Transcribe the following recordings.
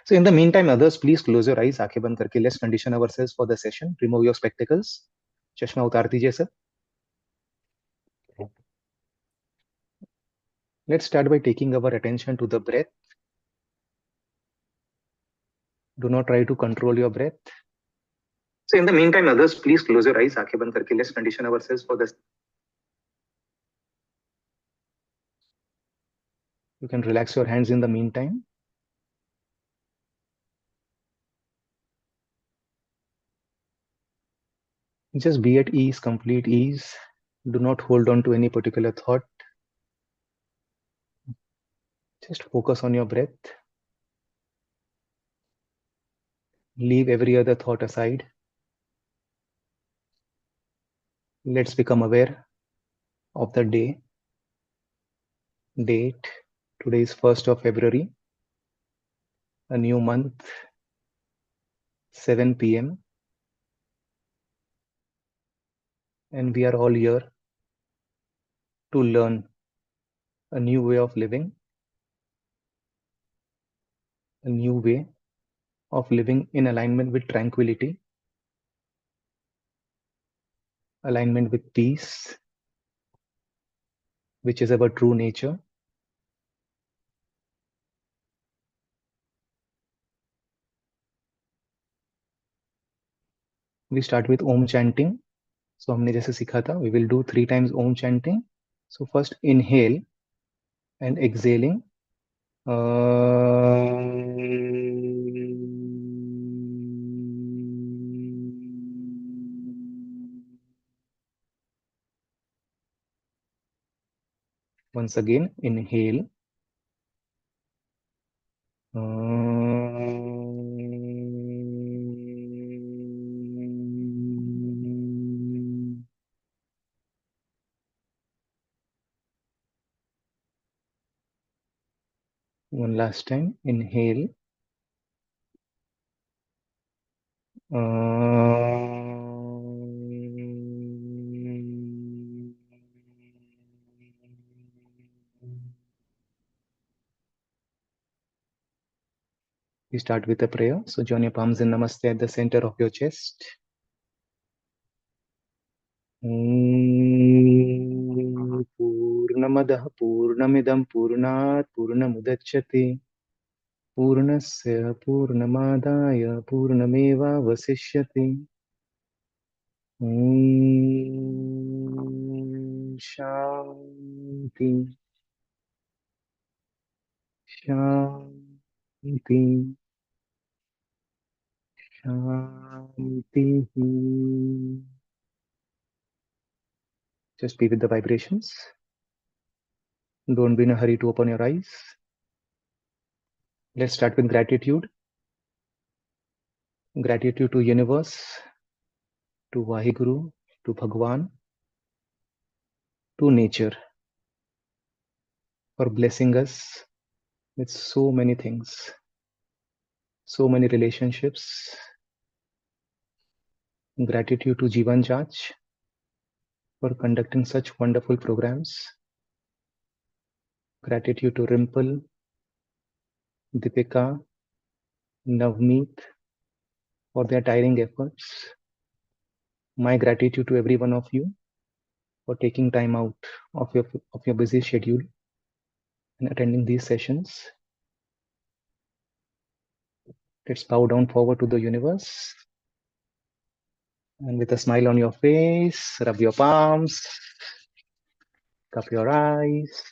So in the meantime, others, please close your eyes. आंखें बंद करके let's condition ourselves for the session. Remove your spectacles. चश्मा उतार दीजिए sir. Let's start by taking our attention to the breath. Do not try to control your breath. So in the meantime, others, please close your eyes. आंखें बंद करके let's condition ourselves for this. You can relax your hands in the meantime. Just be at ease, complete ease. Do not hold on to any particular thought. Just focus on your breath. Leave every other thought aside. Let's become aware of the day. Date. Today is 1st of February. A new month. 7 p.m. And we are all here to learn a new way of living. A new way of living in alignment with tranquility. Alignment with peace, which is our true nature. We start with Om chanting. So हमने जैसे सीखा था, we will do 3 times Om chanting. So first inhale and exhaling. Once again, inhale. One last time, inhale. We start with a prayer. So join your palms in Namaste at the center of your chest. पूर्णमदः पूर्णमिदं पूर्णात् पूर्णमुदच्यते पूर्णस्य पूर्णमादाय पूर्णमेवावशिष्यते. शांति शांति शांति. Just be with the vibrations. Don't be in a hurry to open your eyes. Let's start with gratitude. Gratitude to universe, to Vaheguru, to Bhagwan, to nature for blessing us with so many things, so many relationships. Gratitude to Jivan Jach for conducting such wonderful programs. Gratitude to Rimple, Deepika, Navneet for their tiring efforts. My gratitude to every one of you for taking time out of your busy schedule and attending these sessions. Let's bow down forward to the universe. And with a smile on your face, rub your palms, cup your eyes,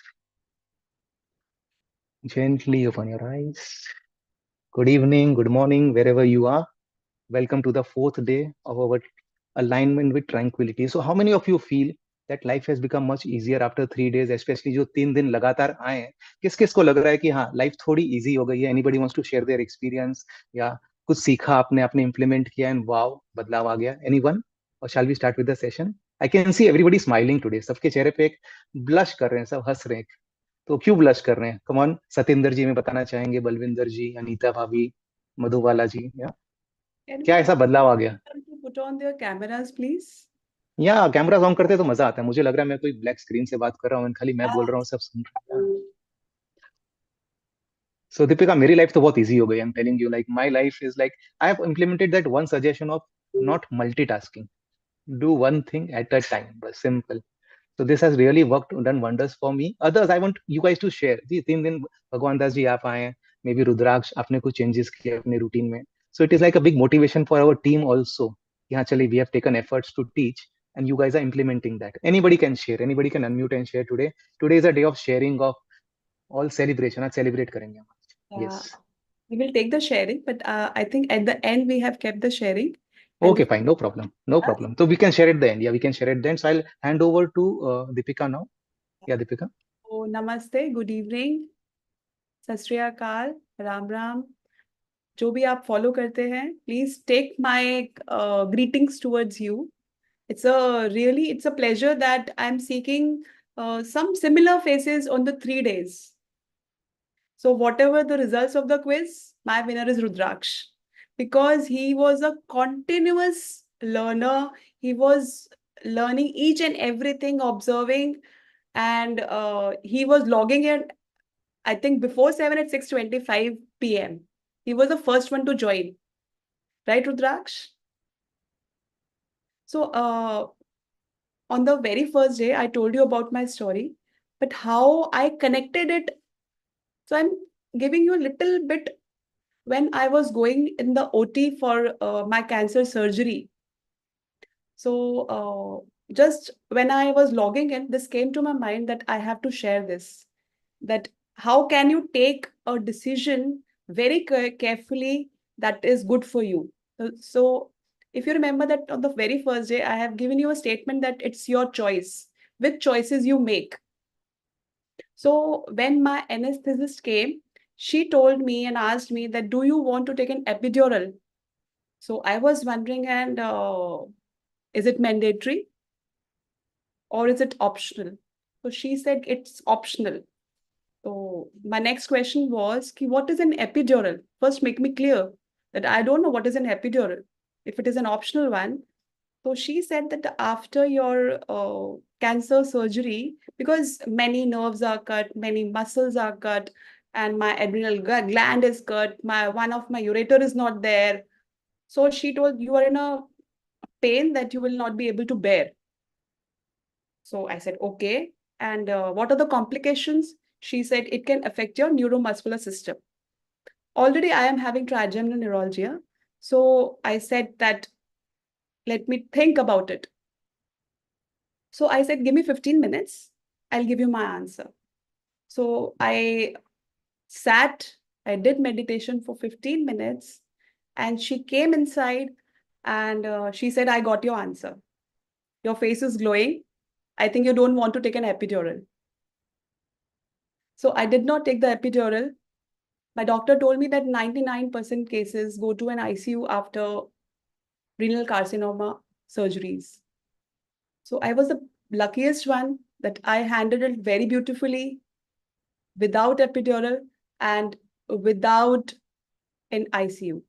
gently open your eyes. Good evening, good morning, wherever you are. Welcome to the 4th day of our alignment with tranquility. So how many of you feel that life has become much easier after 3 days, especially जो 3 दिन लगातार आए हैं? किस किस को लग रहा है कि हाँ लाइफ थोड़ी इजी हो गई है? Anybody wants to share their experience या कुछ सीखा आपने implement किया and wow बदलाव आ गया? Anyone? Or shall we start with the session? I can see everybody smiling today. सबके चेहरे पे एक blush कर रहे हैं, सब हंस रहे हैं. तो क्यों ब्लश कर रहे हैं? कम ऑन, सतेंद्र जी में बताना चाहेंगे, बलविंदर जी, अनीता भाभी, मधुबाला जी, या क्या ऐसा बदलाव आ गया? Put on their cameras, please. या कैमरा ऑन करते तो मजा आता है. मुझे लग रहा है मैं कोई ब्लैक स्क्रीन से बात कर रहा हूँ, खाली मैं बोल रहा हूँ, सब सुन रहे हैं. So Deepika, मेरी life तो बहुत easy हो गई. I'm telling you, like my life is like I have implemented that one suggestion of not multitasking. Do one thing at a time. But simple. So this has really worked, done wonders for me. Others, I want you guys to share. जी 3 दिन भगवान दास जी आप आए हैं, may be रुद्राक्ष आपने कुछ changes किए अपने routine में. So it is like a big motivation for our team also. कि हाँ चलिए, we have taken efforts to teach and you guys are implementing that. Anybody can share, anybody can unmute and share today. Today is a day of sharing of all celebration. आज celebrate करेंगे हम. Yes. Yeah, we will take the sharing, but I think at the end we have kept the sharing. And Okay, fine, no problem, no problem. So we can share at the end. Yeah, we can share at the end. So I'll hand over to Deepika now. Yeah, Deepika. so namaste, good evening, सत श्री अकाल, राम राम, जो भी आप follow करते हैं, please take my greetings towards you. It's a pleasure that I'm seeking some similar faces on the 3 days. So whatever the results of the quiz, my winner is Rudraksh because he was a continuous learner. He was learning each and everything, observing, and he was logging in, I think, before 7 at 6:25 p.m. He was the first one to join, right, Rudraksh? So on the very first day, I told you about my story, but how I connected it. So I'm giving you a little bit when I was going in the OT for my cancer surgery. So just when I was logging in, this came to my mind that I have to share this. That how can you take a decision very carefully that is good for you? So if you remember that on the very first day, I have given you a statement that it's your choice, which choices you make. So when my anesthetist came, she told me and asked me that, do you want to take an epidural? So I was wondering, and is it mandatory or is it optional? So she said it's optional. So my next question was, ki, what is an epidural? First, make me clear that I don't know what is an epidural. If it is an optional one, so she said that after your cancer surgery, because many nerves are cut, many muscles are cut, and my adrenal gland is cut, my one of my ureter is not there. So she told you are in a pain that you will not be able to bear. So I said, okay. And what are the complications? She said it can affect your neuromuscular system. Already I am having trigeminal neuralgia. So I said that let me think about it. So I said, give me 15 minutes. I'll give you my answer. So I sat, I did meditation for 15 minutes, and she came inside and she said, I got your answer. Your face is glowing. I think you don't want to take an epidural. So I did not take the epidural. My doctor told me that 99% cases go to an ICU after renal carcinoma surgeries. So I was the luckiest one that I handled it very beautifully without epidural and without an ICU.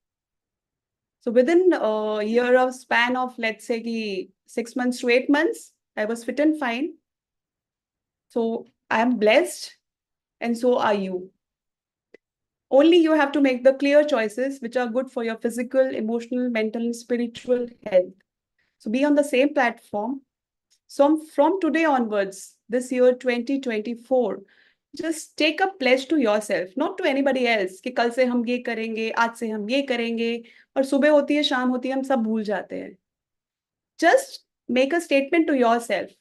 So within a year of span of, let's say, 6 months to 8 months, I was fit and fine. So I am blessed, and so are you. Only you have to make the clear choices which are good for your physical, emotional, mental, and spiritual health. So be on the same platform. So from today onwards, this year 2024, just take a pledge to yourself, not to anybody else, कि कल से हम ये करेंगे, आज से हम ये करेंगे, और सुबह होती है, शाम होती है, हम सब भूल जाते हैं. Just make a statement to yourself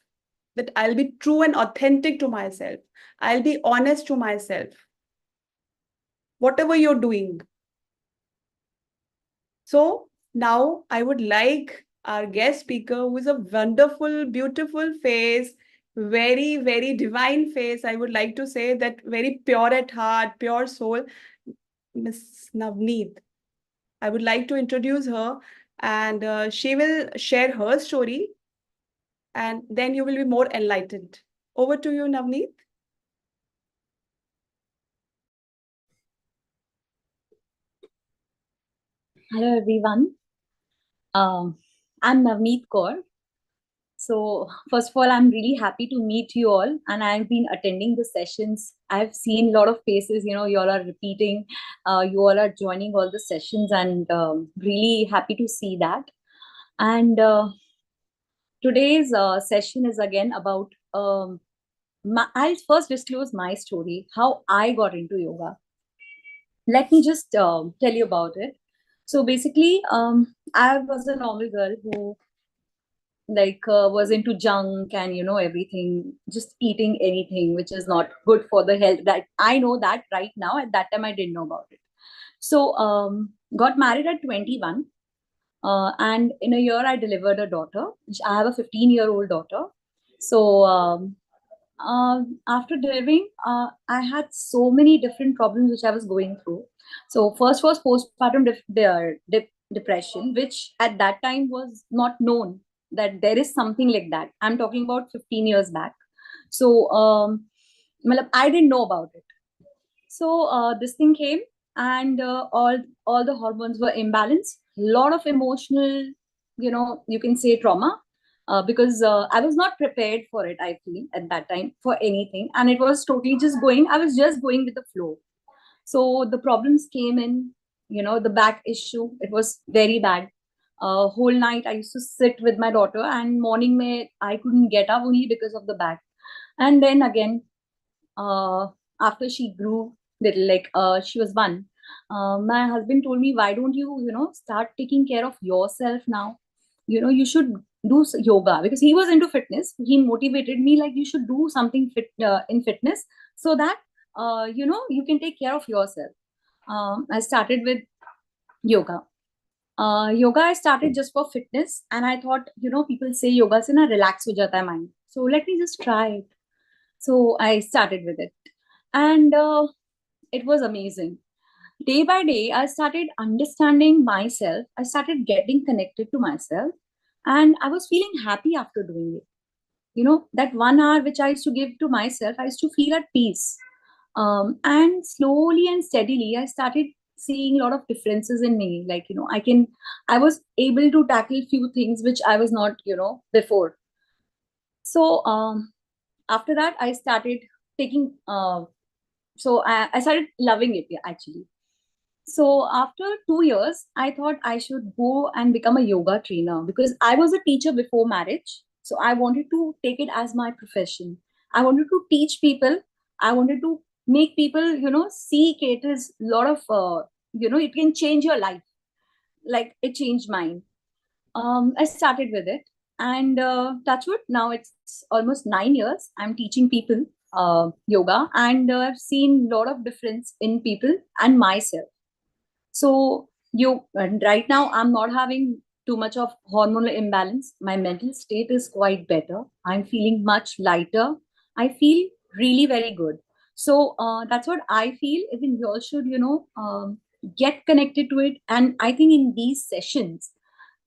that I'll be true and authentic to myself. I'll be honest to myself. Whatever you're doing. So now I would like our guest speaker, who is a wonderful, beautiful face, very, very divine face. I would like to say that very pure at heart, pure soul, Miss Navneet. I would like to introduce her, and she will share her story, and then you will be more enlightened. Over to you, Navneet. Hello everyone. I'm Navneet Kaur. So, first of all, I'm really happy to meet you all, and I've been attending the sessions. I've seen a lot of faces, you all are repeating, you all are joining all the sessions, and really happy to see that. And today's session is again about, I'll first disclose my story, how I got into yoga. Let me just tell you about it. So, basically, I was a normal girl who was into junk and everything, just eating anything which is not good for the health. That I know that right now. At that time I didn't know about it. So got married at 21, and in a year I delivered a daughter. I have a 15-year-old daughter. So after delivering, I had so many different problems which I was going through. So first was postpartum depression, which at that time was not known that there is something like that. I'm talking about 15 years back. So I didn't know about it. So this thing came, and all the hormones were imbalanced. A lot of emotional, you can say trauma, because I was not prepared for it. I feel at that time for anything, and it was totally just going. I was just going with the flow. So the problems came in. The back issue. It was very bad. Whole night I used to sit with my daughter, and morning may I couldn't get up only because of the back. And then again, uh, after she grew little, she was one, my husband told me, why don't you start taking care of yourself now? You should do yoga, because he was into fitness. He motivated me, like, you should do something fit in fitness, so that you can take care of yourself. I started with yoga. Yoga I started just for fitness, and I thought, people say yoga se na relax ho jata hai mind, so let me just try it. So I started with it, and it was amazing. Day by day, I started understanding myself. I started getting connected to myself, and I was feeling happy after doing it. That 1 hour which I used to give to myself, I used to feel at peace. And slowly and steadily, I started seeing a lot of differences in me. Like, I was able to tackle few things which I was not, before. So after that, I started taking, I started loving it, yeah, actually. So after 2 years, I thought I should go and become a yoga trainer, because I was a teacher before marriage. So I wanted to take it as my profession. I wanted to teach people. I wanted to make people, see it is a lot of, it can change your life. Like it changed mine. I started with it, and touchwood, now it's almost 9 years. I'm teaching people yoga, and I've seen a lot of difference in people and myself. So and right now I'm not having too much of hormonal imbalance. My mental state is quite better. I'm feeling much lighter. I feel really very good. So that's what I feel. Even you all should, get connected to it. And I think in these sessions,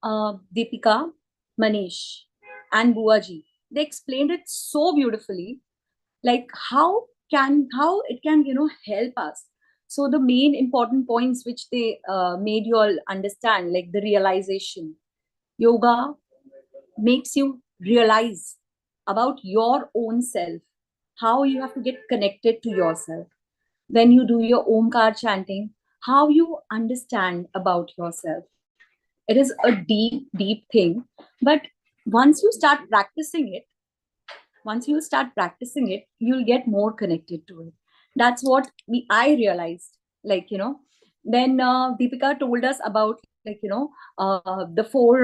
Deepika, Manish, and Buaji, they explained it so beautifully, like how it can help us. So the main important points which they made you all understand, like the realization. Yoga makes you realize about your own self, how you have to get connected to yourself. When you do your omkar chanting, how you understand about yourself. It is a deep thing, but once you start practicing it, you'll get more connected to it. That's what I realized. Like, then Deepika told us about, like, the four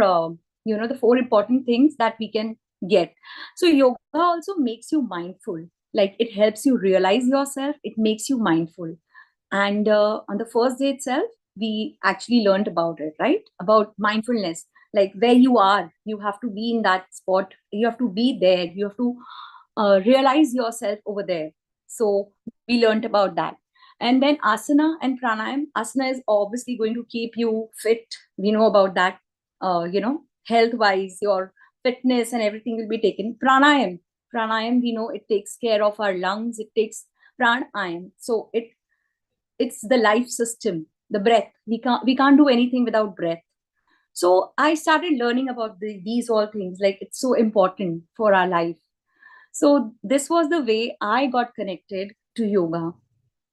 the four important things that we can get. So yoga also makes you mindful. Like, it helps you realize yourself, it makes you mindful. And on the first day itself, we actually learned about it, right? About mindfulness. Like, where you are, you have to be in that spot, you have to be there, you have to realize yourself over there. So we learned about that. And then asana and pranayam. Asana is obviously going to keep you fit. We know about that. Health wise, your fitness and everything will be taken. Pranayam, we know it takes care of our lungs. It takes pranayam. So it's the life system, the breath. We can't do anything without breath. So I started learning about these all things, like it's so important for our life. So this was the way I got connected to yoga,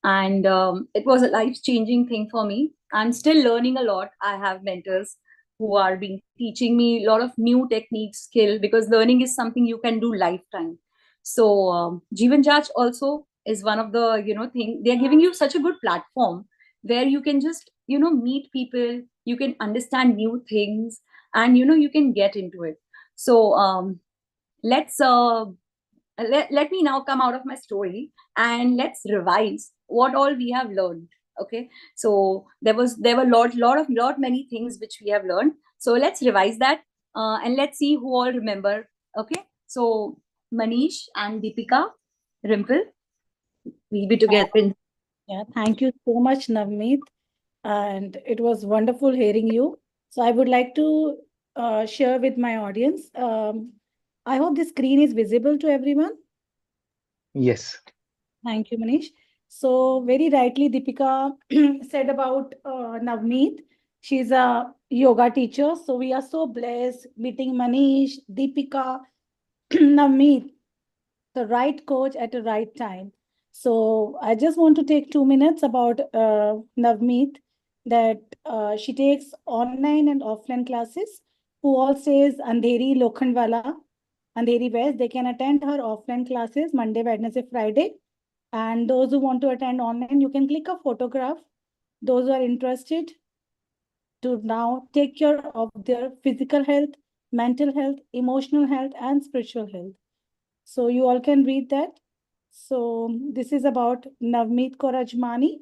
and it was a life changing thing for me. I'm still learning a lot. I have mentors who are being teaching me a lot of new techniques, skill, because learning is something you can do lifetime. So Jeevan Jach also is one of the thing. They're giving you such a good platform where you can just meet people, you can understand new things, and you can get into it. So let's let me now come out of my story, and let's revise what all we have learned. Okay, so there were lot many things which we have learned. So let's revise that, and let's see who all remember. Okay, so Manish and Deepika, Rimple, we'll be together in. Yeah, thank you so much, Navneet. And it was wonderful hearing you. So I would like to share with my audience. I hope the screen is visible to everyone. Yes. Thank you, Manish. So very rightly, Deepika said about Navneet. She's a yoga teacher. So we are so blessed meeting Manish, Deepika, Navneet, the right coach at the right time. So I just want to take 2 minutes about Navmeet, that she takes online and offline classes. Who all says Andheri Lokhandwala, Andheri West, they can attend her offline classes Monday, Wednesday, Friday. And those who want to attend online, you can click a photograph. Those who are interested to now take care of their physical health, mental health, emotional health, and spiritual health. So you all can read that. So this is about Navmeet Korajmani.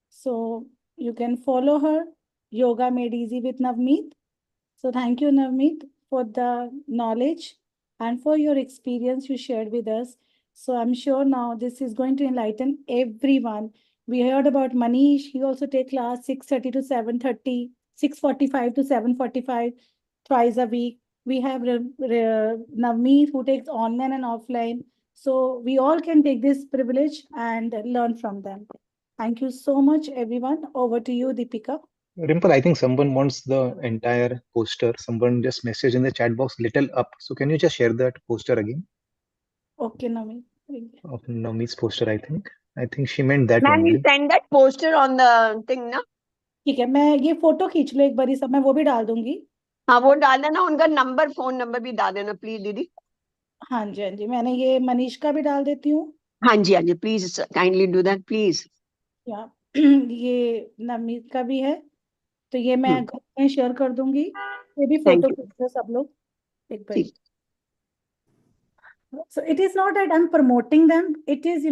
So you can follow her, Yoga Made Easy with Navmeet. So thank you, Navmeet, for the knowledge and for your experience you shared with us. So I'm sure now this is going to enlighten everyone. We heard about Manish. He also take class 6:30 to 7:30, 6:45 to 7:45, twice a week. We have Navmeet who takes online and offline. So we all can take this privilege and learn from them. Thank you so much, everyone. Over to you, Deepika. Rimple, I think someone wants the entire poster. Someone just messaged in the chat box little up. So can you just share that poster again Okay, Navmeet. of Nami's poster? I think she meant that Ma'am, you only. send that poster on the thing ना. ठीक है, मैं ये photo खींच लो एक बारी, सब मैं वो भी डाल दूंगी. हाँ वो डाल देना, उनका नंबर फोन नंबर भी डाल देना प्लीज दीदी. हाँ जी, हाँ जी, मैंने ये मनीष का भी डाल देती हूँ. हाँ जी please kindly do that please. या ये नवनीत का भी है, तो ये मैं ग्रुप में शेयर कर दूंगी. ये भी थैंक फोटो यू. खींच लो सब लोग एक बारी. ठीक. So it is not that I'm promoting them. It is,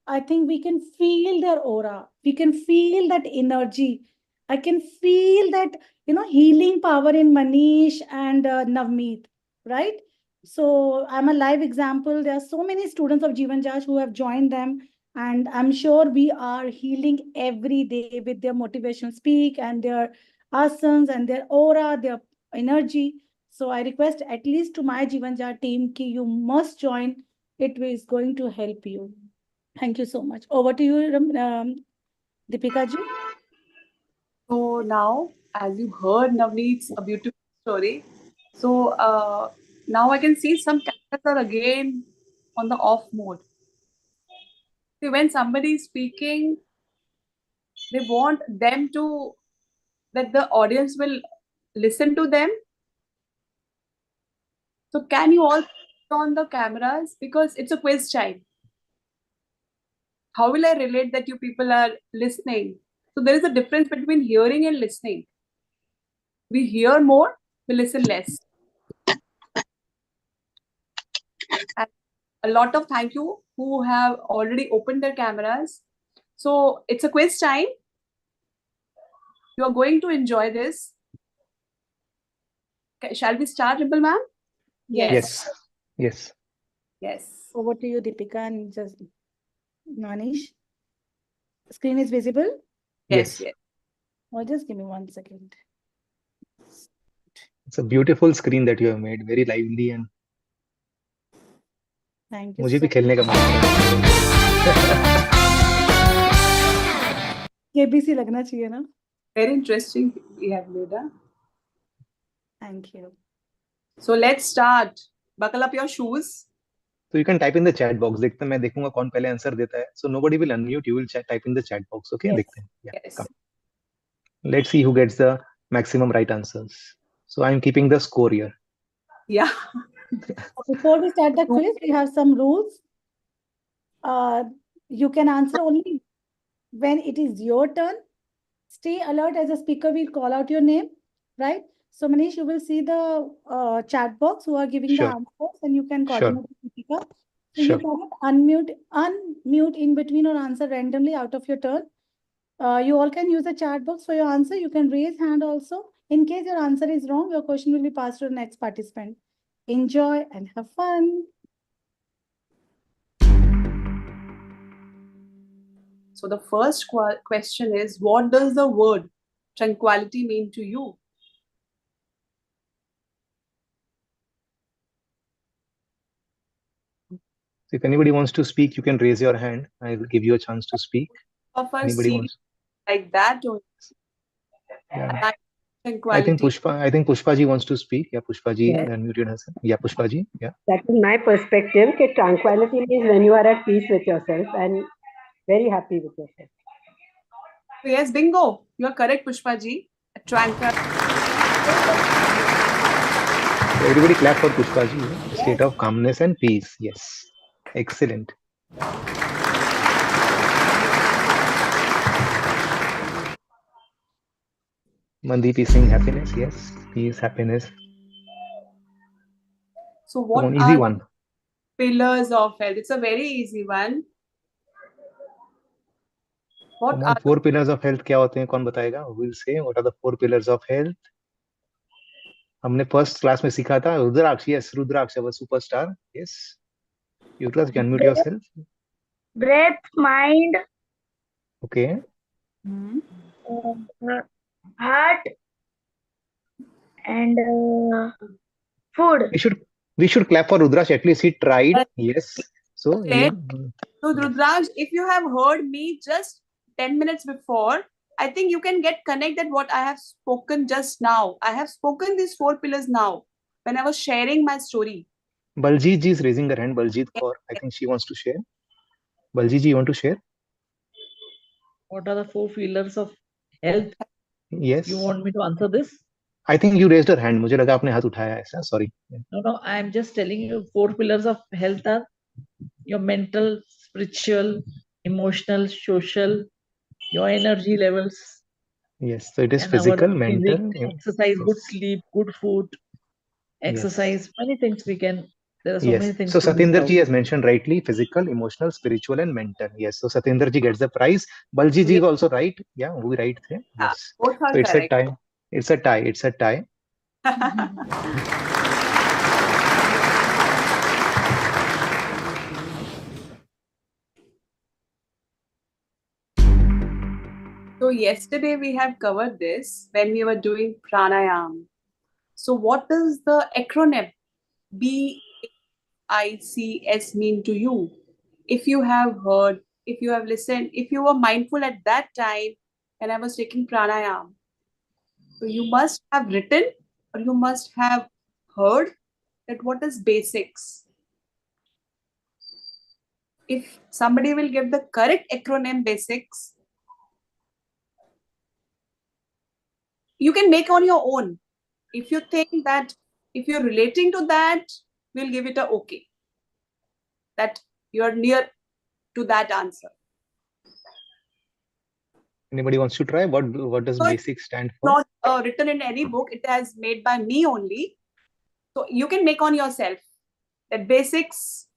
I think we can feel their aura. We can feel that energy. I can feel that, healing power in Manish and Navmeet, right? So I'm a live example. There are so many students of Jeevan Jaj who have joined them. And I'm sure we are healing every day with their motivational speak and their asanas and their aura, their energy. So I request at least to my Jeevan Jha team ki you must join. It is going to help you. Thank you so much. Over to you, Deepika ji. So now, as you heard Navneet's a beautiful story, so now I can see some cameras are again on the off mode. See, when somebody is speaking, they want them to, that the audience will listen to them. So can you all put on the cameras, because it's a quiz time. How will I relate that you people are listening? So there is a difference between hearing and listening. We hear more, we listen less. And a lot of thank you who have already opened their cameras. So it's a quiz time. You are going to enjoy this. Okay, shall we start, Ripple ma'am? Yes. Yes. Yes. Over to you, Deepika and just Manish. Screen is visible? Yes. Yes. Or just give me 1 second. It's a beautiful screen that you have made, very lively, and Thank you मुझे भी so खेलने का मन कर रहा है. KBC लगना चाहिए ना. Very interesting we have made. Huh? Thank you. So let's start. Buckle up your shoes. So you can type in the chat box. देखते हैं, मैं देखूंगा कौन पहले आंसर देता है. So nobody will unmute. You will type in the chat box. Okay? Yes. देखते हैं. Yeah. Yes. Come. Let's see who gets the maximum right answers. So I'm keeping the score here. Yeah. Before we start the quiz, we have some rules. You can answer only when it is your turn. Stay alert as a speaker will call out your name, right? So Manish, you will see the chat box who are giving the Sure. answers, and you can Sure. coordinate with Deepika. So you Sure. cannot unmute in between or answer randomly out of your turn. You all can use the chat box for your answer. You can raise hand also. In case your answer is wrong, your question will be passed to the next participant. Enjoy and have fun. So the first question is, what does the word tranquility mean to you? So if anybody wants to speak, you can raise your hand. I will give you a chance to speak. Of us Anybody see wants? like that only. Yeah. Like I think tranquility. Pushpa ji wants to speak. Yeah, Pushpa ji Yes. unmuted herself. Yeah, Pushpa ji. Yeah. That is my perspective. That tranquility means when you are at peace with yourself and very happy with yourself. Yes, bingo. You are correct, Pushpa ji. Tranquil. So everybody clap for Pushpa ji. State of calmness and peace. Yes. Excellent. Mandeep is saying happiness. Yes. Peace, happiness. So what Come on, easy are one. pillars of health? It's a very easy one. What Come are on, 4 pillars of health क्या होते हैं? कौन बताएगा? Who will say what are the 4 pillars of health? हमने first class में सीखा था रुद्राक्ष. Yes, rudraksha was superstar. Yes. Yuvraj, can unmute yourself. Breath, mind, Okay. heart, and food. We should clap for Rudrash. At least he tried. Yes. So Okay. yeah. So Rudraj, if you have heard me just 10 minutes before, I think you can get connected what I have spoken just now. I have spoken these 4 pillars now when I was sharing my story. Baljit ji is raising her hand. Baljit Kaur. I think she wants to share. Baljit ji, you want to share? What are the 4 pillars of health? Yes. You want me to answer this? I think you raised her hand. मुझे लगा आपने हाथ उठाया ऐसा. Sorry. No, I am just telling you 4 pillars of health are your mental, spiritual, emotional, social, your energy levels. Yes. So it is and physical, our mental. physique, exercise, good Yes. sleep, good food, exercise, many things we can. There are so Yes. many things So to miss Satinder out. ji has mentioned rightly physical, emotional, spiritual, and mental. Yes. So Satinder ji gets the prize. Baljit ji is also right. Yeah, we right there. Yeah, Yes. both are So it's correct. a tie. It's a tie. It's a tie. So yesterday we have covered this when we were doing pranayam. So what does the acronym BICS mean to you? If you have heard, if you have listened, if you were mindful at that time when I was taking pranayam, so you must have written or you must have heard that what is basics. If somebody will give the correct acronym basics, you can make on your own. If you think that if you're relating to that, we'll give it a okay. That you're near to that answer. Anybody wants to try? What does So basic stand for? not written in any book. It has made by me only. So you can make on yourself that basics.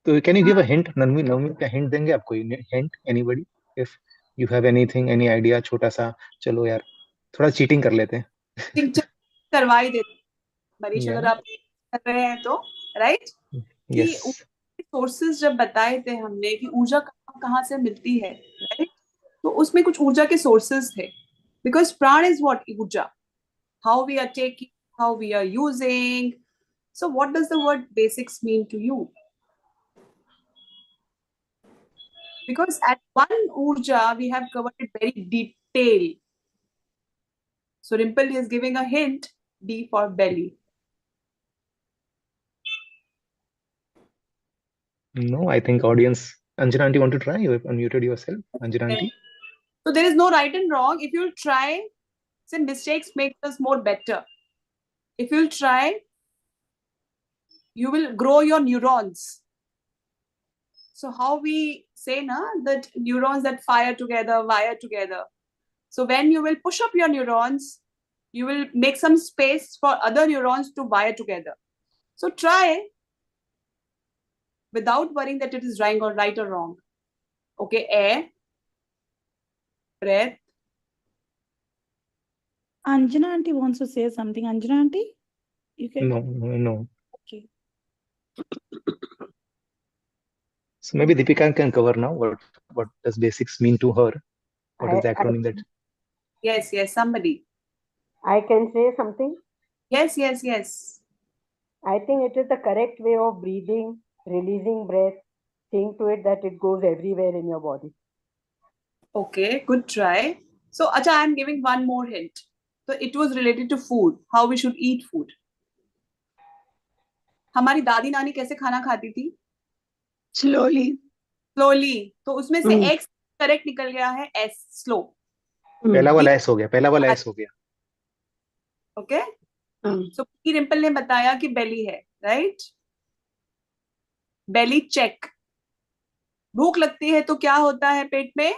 So can you give a hint? Navneet का hint देंगे आपको? Hint? Anybody? If you have anything, any idea, छोटा सा, चलो यार, थोड़ा cheating कर लेते हैं. करवा ही देते मनीष Yeah. अगर आप कर रहे हैं तो राइट कि Yes. सोर्सेज जब बताए थे हमने कि ऊर्जा कहाँ से मिलती है राइट तो उसमें कुछ ऊर्जा के सोर्सेज थे because prana is what urja how we are taking how we are using so what does the word basics mean to you Because at one Urja, we have covered it very detailed. So Rimple is giving a hint, D for belly. No, I think audience. Anjana aunty, want to try? You have unmuted yourself. Anjana aunty. So there is no right and wrong. If you'll try, say mistakes make us more better. If you'll try, you will grow your neurons. So how we say that neurons that fire together, wire together. So when you will push up your neurons, you will make some space for other neurons to wire together. So try without worrying that it is right or wrong. Okay, air, breath. Anjana aunty wants to say something. Anjana aunty, you can. No. Okay. So maybe Deepika can cover now. What does basics mean to her? What is the I, acronym that? Yes, somebody. I can say something. Yes. I think it is the correct way of breathing, releasing breath, seeing to it that it goes everywhere in your body. Okay, good try. So, Acha, I'm giving one more hint. So, it was related to food, how we should eat food. हमारी दादी नानी कैसे खाना खाती थी? Slowly. तो उसमें से X करेक्ट निकल गया है S, स्लो. पहला वाला S हो गया. पहला वाला S हो गया. ओके. सो रिम्पल ने बताया कि बेली है, राइट? बेली चेक. भूख लगती है तो क्या होता है पेट में?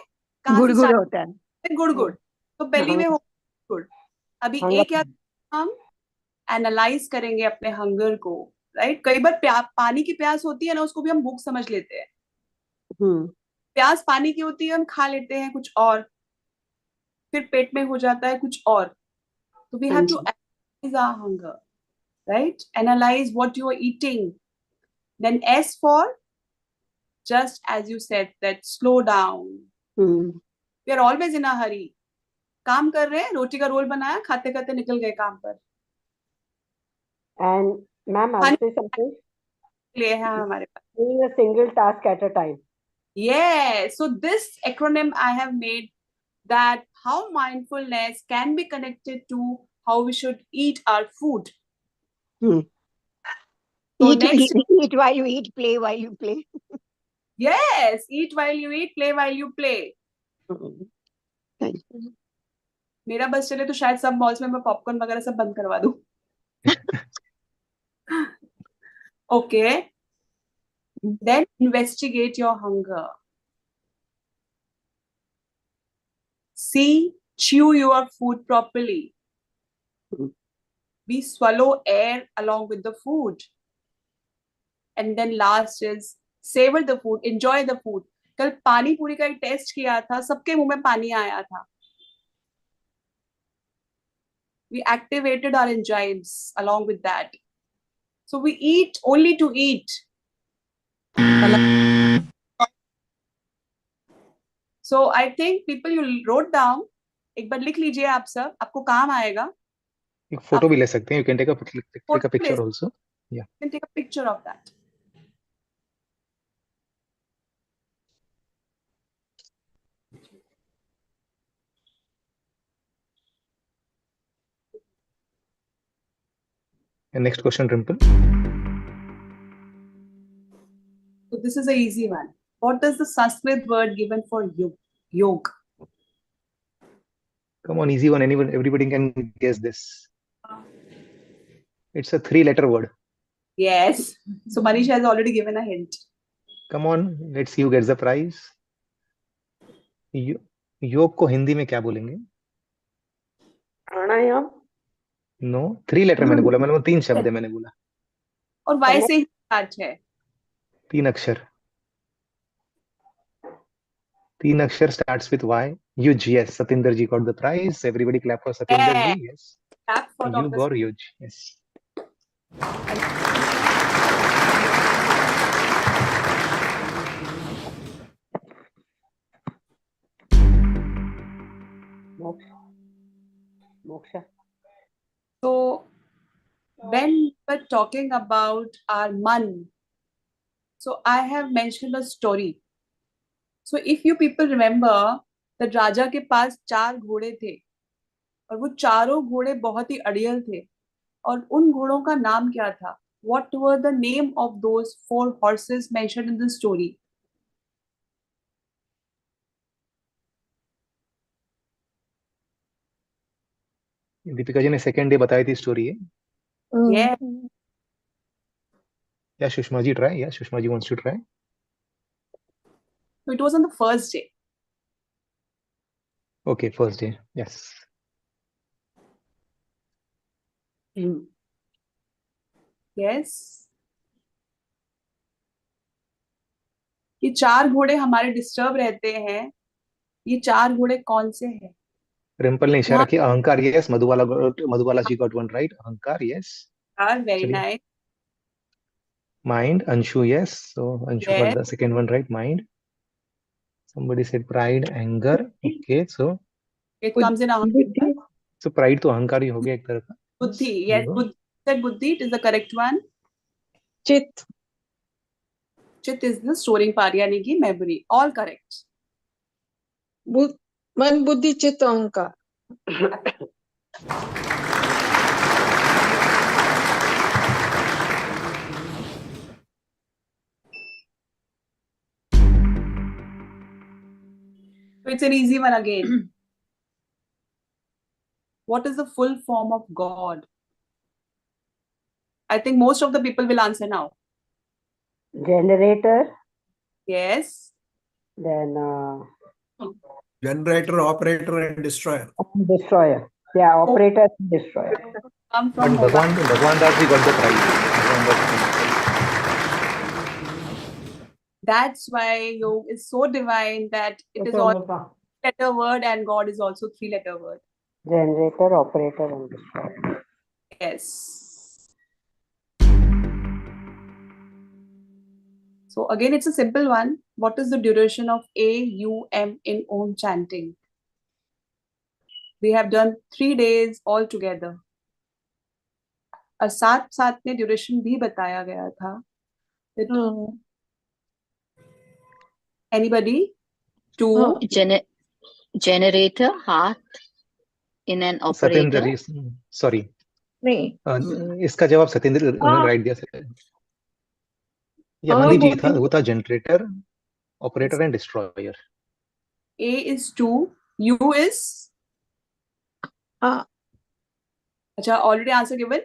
गुड़ गुड़ होता है. गुड़. तो बेली में हो गुड़. अभी एक क्या हम एनालाइज करेंगे अपने हंगर को, राइट? कई बार पानी की प्यास होती है ना, उसको भी हम भूख समझ लेते हैं. प्यास पानी की होती है, हम खा लेते हैं कुछ और, फिर पेट में हो जाता है कुछ और. तो we have to analyse our hunger, right? Analyse what you are eating. Then S for just as you said, that slow down. We are always in a hurry. काम कर रहे हैं, रोटी का रोल बनाया, खाते खाते निकल गए काम पर. And ma'am, I'll say something. ले है हमारे पास. Doing a single task at a time. Yeah. So this acronym I have made, that how mindfulness can be connected to how we should eat our food. So eat while you eat, play while you play. Yes, eat while you eat, play while you play. मेरा बस चले तो शायद सब malls में मैं popcorn वगैरह सब बंद करवा दूं. Okay. Then investigate your hunger. See, chew your food properly. We swallow air along with the food. And then last is savor the food, enjoy the food. कल पानी पूरी का एक टेस्ट किया था, सबके मुंह में पानी आया था. We activated our enzymes along with that. So we eat only to eat. So I think people, you wrote down. एक बार लिख लीजिए आप सब, आपको काम आएगा. एक फोटो भी ले सकते हैं. You can take a picture also. Yeah. You can take a picture of that. And next question, Rimple. So this is an easy one. What is the Sanskrit word given for yog? Come on, easy one. Everybody can guess this. It's a 3-letter word. Yes. So Manish has already given a hint. Come on, let's see who gets the prize. योग को हिंदी में क्या बोलेंगे? प्राणायाम. No, 3 letter मैंने बोला. मैंने 3 शब्द है मैंने बोला. और वाई से ही स्टार्ट है. 3 अक्षर. 3 अक्षर starts with Y. Yuj. Yes, Satinder ji got the prize. Everybody clap for Satinder ji. Yes. Clap for You Dr. got Yuj. Yes. Moksha. So when we're talking about our man, so I have mentioned a story. So if you people remember that राजा के पास 4 घोड़े थे और वो चारों घोड़े बहुत ही अड़ियल थे और उन घोड़ों का नाम क्या था? What were the name of those 4 horses mentioned in the story? Deepika ji ने सेकेंड डे बताई थी स्टोरी है, Yeah. या सुषमा जी ट्राई, या Sushma ji wants to try? So it was on the first day. Okay, first day, yes. Yes. ये 4 घोड़े हमारे disturb रहते हैं. ये 4 घोड़े कौन से हैं? रिम्पल ने इशारा वहाँ किया अहंकार, यस. मधुबाला जी गॉट वन राइट, अहंकार, यस. are very चलिए, nice. Mind, Anshu, yes. So Anshu got Yes. The second one right, mind. somebody said pride, anger. Okay, so It comes in our बुद्धि pride तो अहंकार ही हो गया एक तरह का. buddhi. There Yes, you go. buddhi. Said buddhi. It is the correct one. चित्त Chit is the storing part, यानी कि memory. All correct. मन बुद्धि चित्त अहंकार. So it's an easy one again. What is the full form of God? I think most of the people will answer now. Generator, Yes. then Generator, operator, and destroyer. destroyer. Yeah, operator and destroyer. Come But from mobile. Bhagwan Das ji got the prize. Bhagwan Das ji got the prize. That's why yoga is so divine that it is all letter word and God is also 3-letter word. Generator, operator, and destroyer. Yes. So again, it's a simple one. What is the duration of AUM in Om chanting? We have done 3 days all together. और साथ साथ में duration भी बताया गया था. Anybody? 2. Generator, heart in an Satyendra operator. जी, sorry, नहीं इसका जवाब सत्येंद्र उन्होंने राइट दिया. या मनदीप जी था, वो था generator, operator and destroyer. A is 2. U is? अच्छा, already answer given?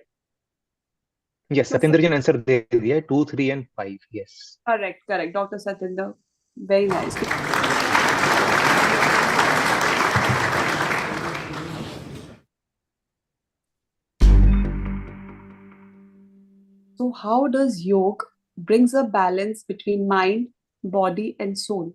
Yes, Satyendra ji ने आंसर दे दिया है 2, 3 and 5. Yes. Correct. Dr. Satyendra. Very nice. So how does yoga brings a balance between mind, body, and soul?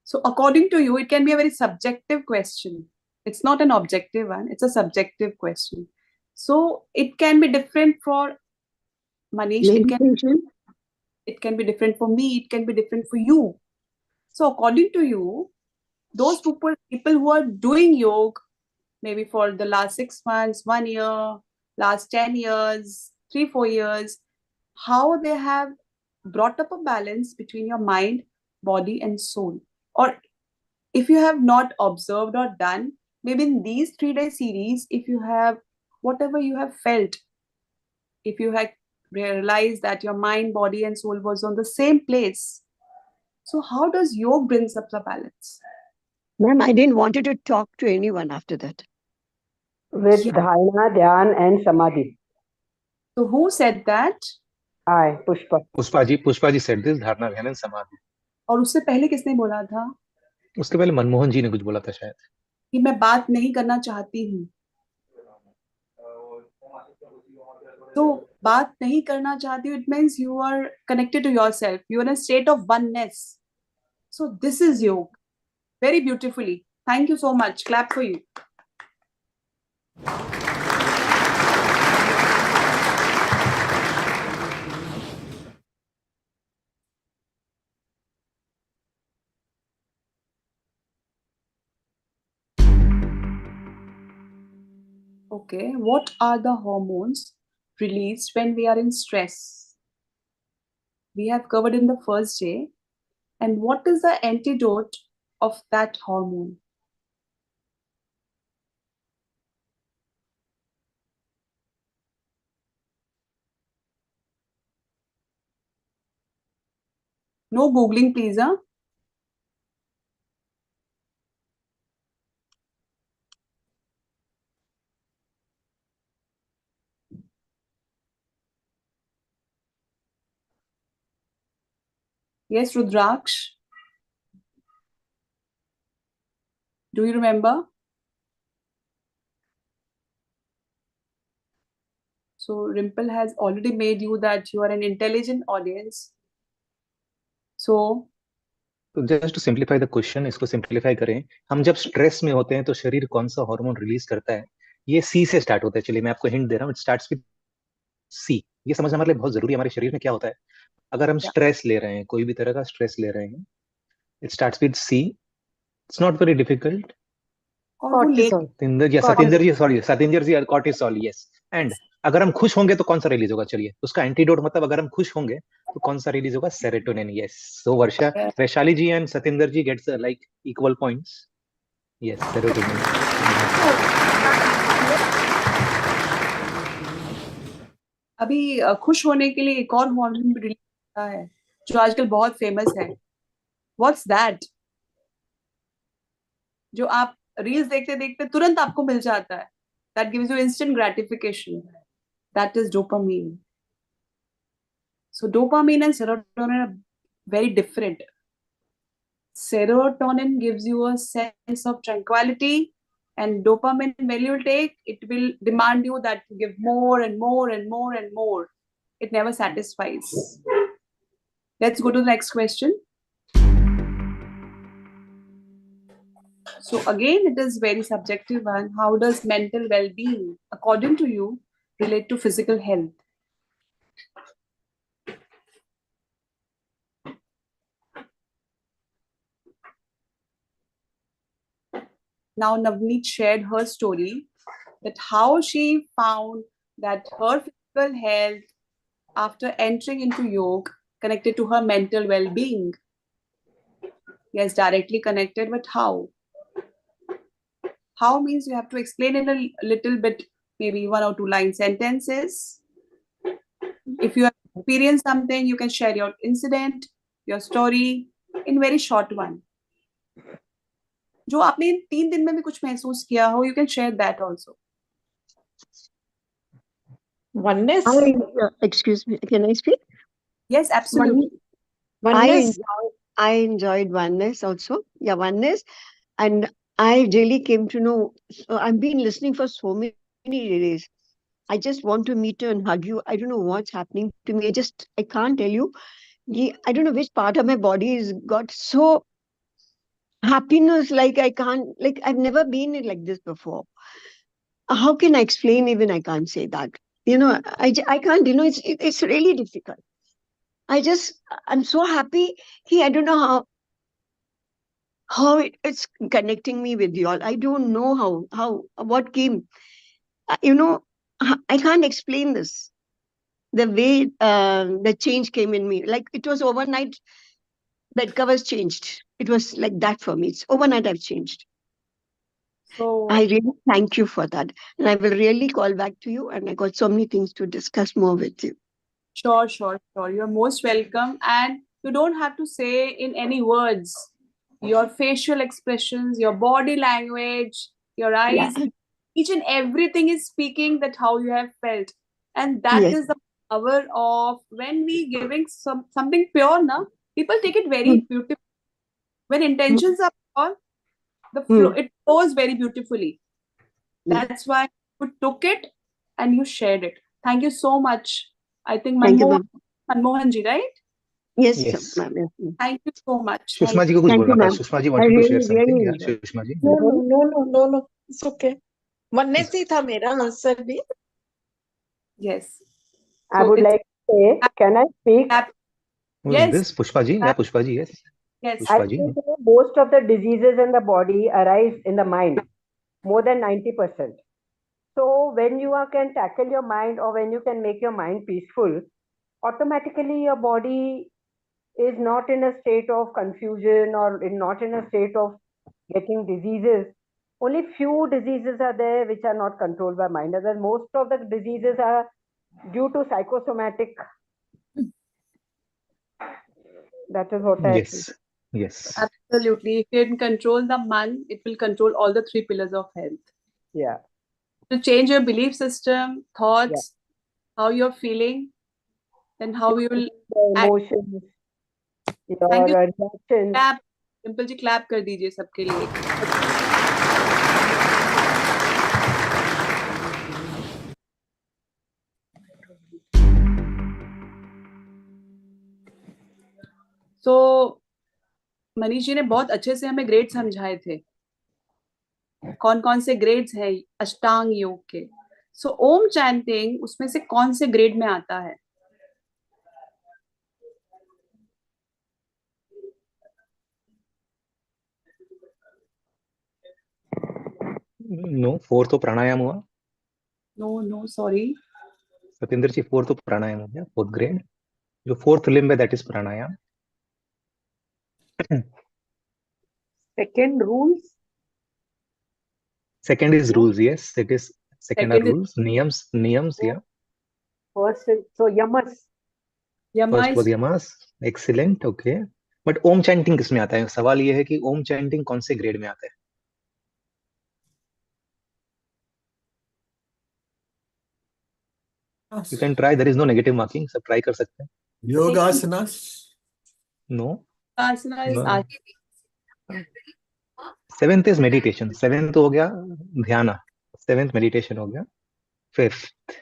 So according to you, it can be a very subjective question. It's not an objective one. It's a subjective question. So it can be different for Manish. It can be different for me. It can be different for you. So according to you, those people who are doing yoga, maybe for the last 6 months, 1 year, last 10 years, 3, 4 years, how they have brought up a balance between your mind, body, and soul. Or if you have not observed or done, maybe in these 3-day series, if you have whatever you have felt, if you had realized that your mind, body, and soul was on the same place, so how does yoga brings up the balance? Ma'am, I didn't want you to talk to anyone after that. With dharana, dhyan, and samadhi. So who said that? I, Pushpa. Pushpa ji said this, धारणा, ध्यान and समाधि. और उससे पहले किसने बोला था? उसके पहले मनमोहन जी ने कुछ बोला था शायद, कि मैं बात नहीं करना चाहती हूँ. तो बात नहीं करना चाहती हूँ, it means you are connected to yourself. You are in a state of oneness. So this is yoga. Very beautifully. Thank you so much. Clap for you. Okay, what are the hormones released when we are in stress? we have covered in the first day. And what is the antidote of that hormone? No Googling, please, huh? Yes, Rudraksh. Do you remember? So Rimple has already made you that you are an intelligent audience. So तो just to simplify the question, इसको simplify करें, हम जब stress में होते हैं तो शरीर कौन सा हार्मोन रिलीज करता है? ये सी से स्टार्ट होता है। चलिए मैं आपको हिंट दे रहा हूँ, इट स्टार्ट्स विद सी। ये समझना हमारे लिए बहुत जरूरी है, हमारे शरीर में क्या होता है। अगर हम स्ट्रेस ले रहे हैं, कोई भी तरह का स्ट्रेस ले रहे हैं, it starts with C. It's not very difficult. Cortisol. Satinder ji cortisol, yes. And अगर हम खुश होंगे तो कौन सा रिलीज होगा? चलिए उसका एंटीडोट, मतलब अगर हम खुश होंगे तो कौन सा रिलीज होगा? Serotonin, yes. So Varsha, Vaishali ji and Satinder ji gets like equal points. Yes, serotonin. अभी खुश होने के लिए एक और हार्मोन भी रिलीज होता है जो आजकल बहुत फेमस है। What's that? जो आप रील्स देखते देखते तुरंत आपको मिल जाता है। That gives you instant gratification. That is dopamine. So dopamine and serotonin are very different. Serotonin gives you a sense of tranquility, and dopamine, when you take, it will demand you that you give more and more and more and more. It never satisfies. Let's go to the next question. So again, it is very subjective one. How does mental well-being, according to you, relate to physical health? Now Navneet shared her story, that how she found that her physical health after entering into yoga connected to her mental well-being. Yes, directly connected, but how? How means you have to explain in a little bit, maybe 1 or 2 line sentences. If you have experienced something, you can share your incident, your story in very short one. जो आपने इन 3 दिन में भी कुछ महसूस किया हो, you can share that also. Oneness. Excuse me, can I speak? Yes, absolutely. Oneness. I enjoyed oneness also. Yeah, oneness. And I really came to know. So I've been listening for so many days. I just want to meet you and hug you. I don't know what's happening to me. I can't tell you. I don't know which part of my body has got so happiness. Like I can't, like I've never been in like this before. How can I explain? Even I can't say that. I can't, it's really difficult. I'm so happy. I don't know how it's connecting me with you all. I don't know what came. You know, I can't explain this. The way the change came in me, like it was overnight. Bed covers changed. It was like that for me. It's overnight I've changed. So I really thank you for that, and I will really call back to you. And I got so many things to discuss more with you. Sure. You're most welcome. And you don't have to say in any words. Your facial expressions, your body language, your eyes, each and everything is speaking that how you have felt. And that is the power of when we giving something pure, na, people take it very beautifully. When intentions are pure, the flow, it flows very beautifully. That's why you took it and you shared it. Thank you so much. I think Manmohan ji, right? Yes, ma'am. Thank you so much. Sushma ji को कुछ बोलना था। Sushma ji wanted to share something. Yeah, Sushma ji. No. It's okay. Oneness ही था मेरा answer भी. Yes. I would like to say, can I speak? Who is this? Pushpa ji? Yeah, Pushpa ji, yes. Yes. Pushpa ji. I think most of the diseases in the body arise in the mind, more than 90%. So when you can tackle your mind, or when you can make your mind peaceful, automatically your body is not in a state of confusion or not in a state of getting diseases. Only few diseases are there which are not controlled by mind. Otherwise, most of the diseases are due to psychosomatic. That is what I think. Yes. Yes. Absolutely. If you can control the man, it will control all the three pillars of health. Yeah. To change your belief system, Yeah. thoughts, how you're feeling, then how you will The act. emotions, Thank you. your reactions. Clap. Simple ji clap कर दीजिए सबके लिए. So Manish ji ने बहुत अच्छे से हमें grade समझाए थे. कौन कौन से ग्रेड्स हैं अष्टांग योग के. सो ओम चैंटिंग उसमें से कौन से ग्रेड में आता है? नो, फोर्थ तो प्राणायाम हुआ. No sorry. Satyendra ji, fourth तो प्राणायाम हो गया, फोर्थ ग्रेड. जो फोर्थ लिम्ब है that is pranayama. Second rules. Second is rules. Yes, it is. Second are Second is rules. Niyams. Yeah. First, so yamas. yama First was is yamas. Excellent. Okay. But Om chanting किसमें आता है? सवाल ये है कि ओम chanting कौन से ग्रेड में आता है? You can try. There is no negative marking. सब ट्राई कर सकते हैं. Yogasanas. नो. asana is seventh is meditation. Seventh हो गया ध्यान. सेवेंथ मेडिटेशन हो गया. Fifth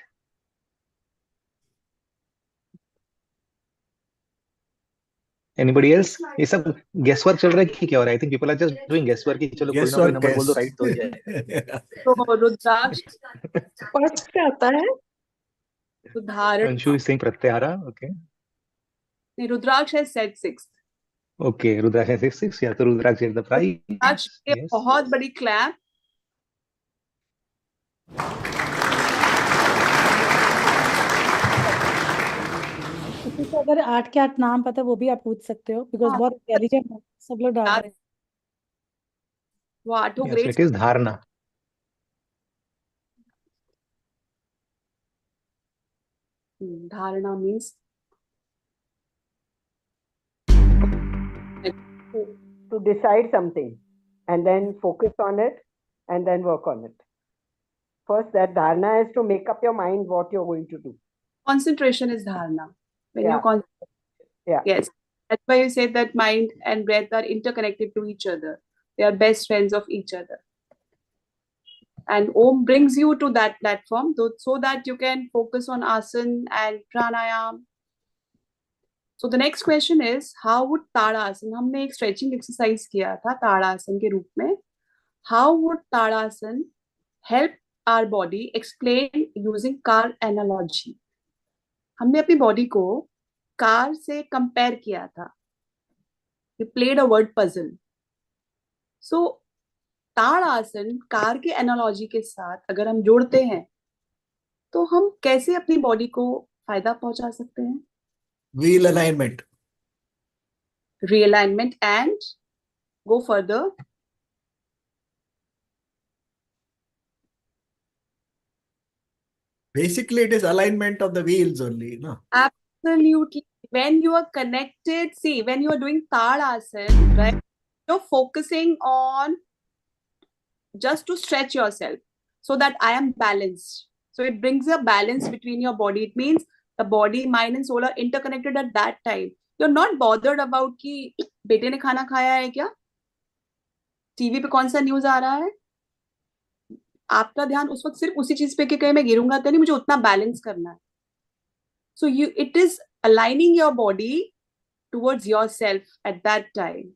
anybody else? ये सब गेस वर्क चल रहा है कि क्या हो रहा है? I think people are just doing guess work कि चलो कोई ना कोई Guesswork नंबर बोल दो, guess. राइट तो हो जाएगा. तो रुद्राक्ष First पे आता है. उदाहरण अंशु सिंह प्रत्याहारा. ओके. नहीं रुद्राक्ष है सेट 6. ओके, रुद्राक्ष 6 या तो रुद्राक्ष इज द प्राइज. रुद्राक्ष के यस. बहुत बड़ी क्लैप. किसी को अगर 8 के 8 नाम पता है वो भी आप पूछ सकते हो, बिकॉज बहुत इंटेलिजेंट सब लोग डाल रहे हैं. वो 8 यस, ग्रेड इट इज धारणा. धारणा means To decide something and then focus on it and then work on it. First, that dharana is to make up your mind what you're going to do. concentration is dharana. When Yeah. you concentrate. Yeah. Yes. That's why you say that mind and breath are interconnected to each other. They are best friends of each other. And Om brings you to that platform so that you can focus on asana and pranayam. So the next question is, how would ताड़ासन, हमने एक stretching exercise किया था ताड़ासन के रूप में. How would tadasana help our body? Explain using car analogy. हमने अपनी body को कार से कंपेयर किया था. We played a word puzzle. So tadasana car के एनालॉजी के साथ अगर हम जोड़ते हैं तो हम कैसे अपनी बॉडी को फायदा पहुंचा सकते हैं? Wheel alignment. Realignment and go further. Basically, it is alignment of the wheels only, no? Absolutely. When you are connected, see, when you are doing Tadasana, right, you're focusing on just to stretch yourself so that I am balanced. So it brings a balance between your body. It means the body, mind and soul are interconnected at that time. You're not bothered about कि बेटे ने खाना खाया है क्या, TV पे कौन सा न्यूज आ रहा है. आपका ध्यान उस वक्त सिर्फ उसी चीज पे कि कहीं मैं गिरूंगा तो नहीं, मुझे उतना बैलेंस करना है. So it is aligning your body towards yourself at that time.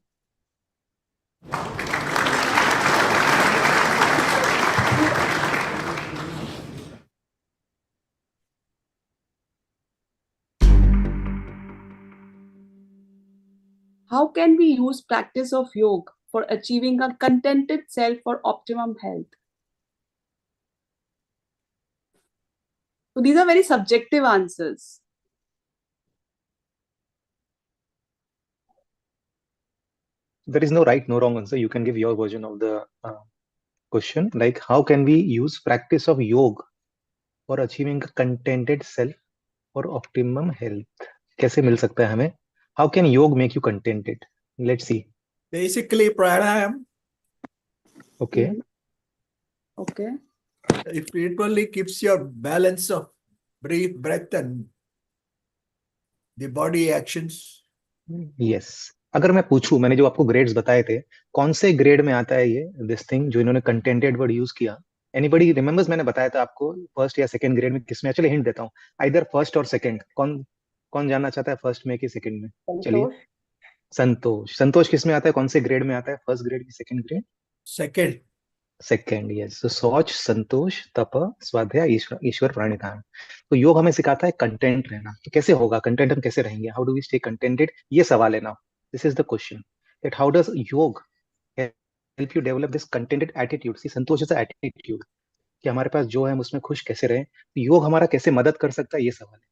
How can we use practice of yoga for achieving a contented self for optimum health? So these are very subjective answers. There is no right, no wrong answer. You can give your version of the question. Like, how can we use practice of yoga for achieving a contented self for optimum health? कैसे मिल सकता है हमें? How can yoga make you contented? Let's see. Basically, pranayam, Okay. Okay. it only keeps your balance of breath and the body actions. Yes, अगर मैं पूछूं, मैंने जो आपको ग्रेड्स बताए थे, कौन से ग्रेड में आता है ये दिस थिंग जो इन्होंने कंटेंटेड वर्ड यूज किया? Anybody remembers? मैंने बताया था आपको फर्स्ट या सेकंड ग्रेड में किसमें? चलिए हिंट देता हूँ, आइदर फर्स्ट और सेकंड। कौन कौन जानना चाहता है फर्स्ट में कि सेकंड में? चलिए, संतोष। संतोष। संतोष किस में आता है, कौन से ग्रेड में आता है? फर्स्ट ग्रेड की second grade? Second. Second, yes. तो शौच, संतोष, तप, स्वाध्याय, ईश्वर, ईश्वर प्रणिधान। तो योग हमें सिखाता है कंटेंट रहना। तो कैसे होगा कंटेंट, हम कैसे रहेंगे? How do we stay contented? ये सवाल है ना, this is the question, that how does yoga help you develop this contented attitude? See, santosh is attitude कि हमारे पास जो है हम उसमें खुश कैसे रहें। तो योग हमारा कैसे मदद कर सकता है, ये सवाल है।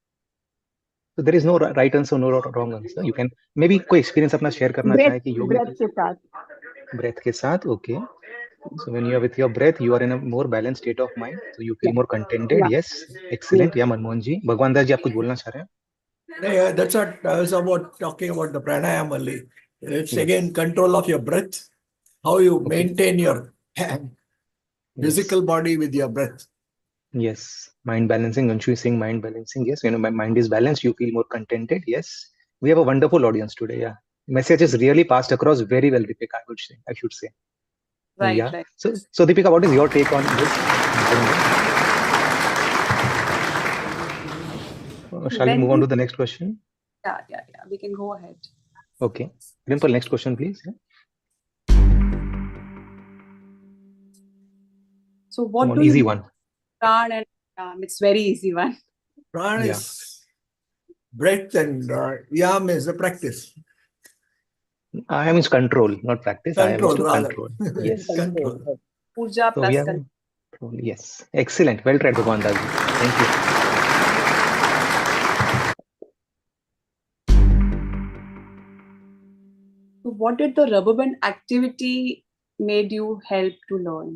तो there is no right answer, no wrong answer. You can may be कोई एक्सपीरियंस अपना शेयर करना ब्रेथ चाहे कि योग ब्रेथ के साथ। ब्रेथ के साथ। Okay, so when you are with your breath, you are in a more balanced state of mind, so you feel more contented. Yeah. Yes, Yes. excellent. Yeah, Manmohan ji, Bhagwan Das जी, आप कुछ बोलना चाह रहे हैं? Yeah, that's what I was about talking about the pranayam only. It's Yes. again control of your breath, how you Okay. maintain your Yes. physical body with your breath. Yes, mind balancing. Anshu is saying mind balancing. Yes, when my mind is balanced, you feel more contented. Yes, we have a wonderful audience today. Yeah, message is really passed across very well, Deepika. I should say. Right, Yeah. right. So Deepika, what is your take on this? Shall we When move on we- to the next question? yeah. We can go ahead. Okay, Dimple, next question, please. Yeah. So what Come on, do you easy do? one. Pran and it's very easy one. Prana Yeah. is breath and yam is the practice. I am is control, not practice. I am is Control to rather. control. Yes. Control. Puja So we plus have control. Yes. Excellent. Well tried, Bhagwan Das ji. Thank you. So what did the rubber band activity made you help to learn?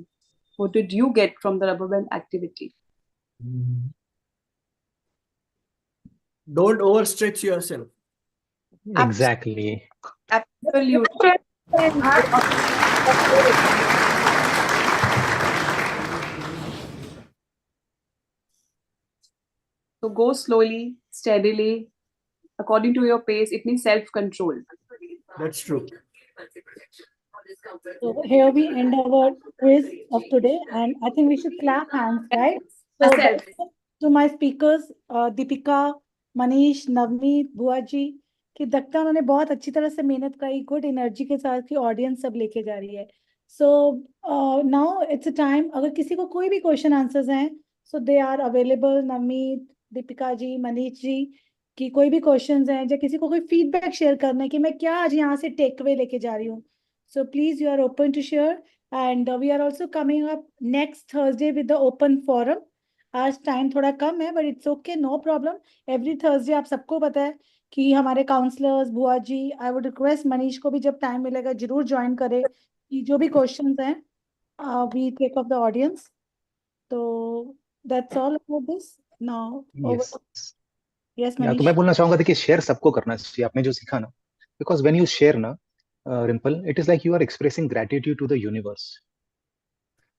What did you get from the rubber band activity? Don't overstretch yourself. Exactly. Absolutely. So go slowly, steadily, according to your pace. It means self-control. That's true. So here we end our quiz of today, and I think we should clap hands, right? So Ourselves. welcome to my speakers, Deepika, Manish, Navneet, बुआ जी, कि दक्ता उन्होंने बहुत अच्छी तरह से मेहनत करी, good energy के साथ की ऑडियंस सब लेके जा रही है. So now it's a time, अगर किसी को कोई भी क्वेश्चन आंसर्स हैं, so they are available. Navneet, Deepika ji, Manish ji, कि कोई भी क्वेश्चंस हैं या किसी को कोई फीडबैक शेयर करना है कि मैं क्या आज यहाँ से टेक अवे लेके जा रही हूँ. So please, you are open to share, and we are also coming up next Thursday with the open forum. आज टाइम थोड़ा कम है, but it's okay, no problem. Every Thursday आप सबको पता है कि हमारे काउंसलर्स, बुआ जी, I would request मनीष को भी जब टाइम मिलेगा जरूर ज्वाइन करे, कि जो भी क्वेश्चंस हैं we take up the audience. तो that's all about this now. Yes. Yes, या तो Manish. मैं बोलना चाहूंगा, देखिए शेयर सबको करना चाहिए, आपने जो सीखा ना, बिकॉज व्हेन यू शेयर ना, Rimpal, it is like you are expressing gratitude to the universe.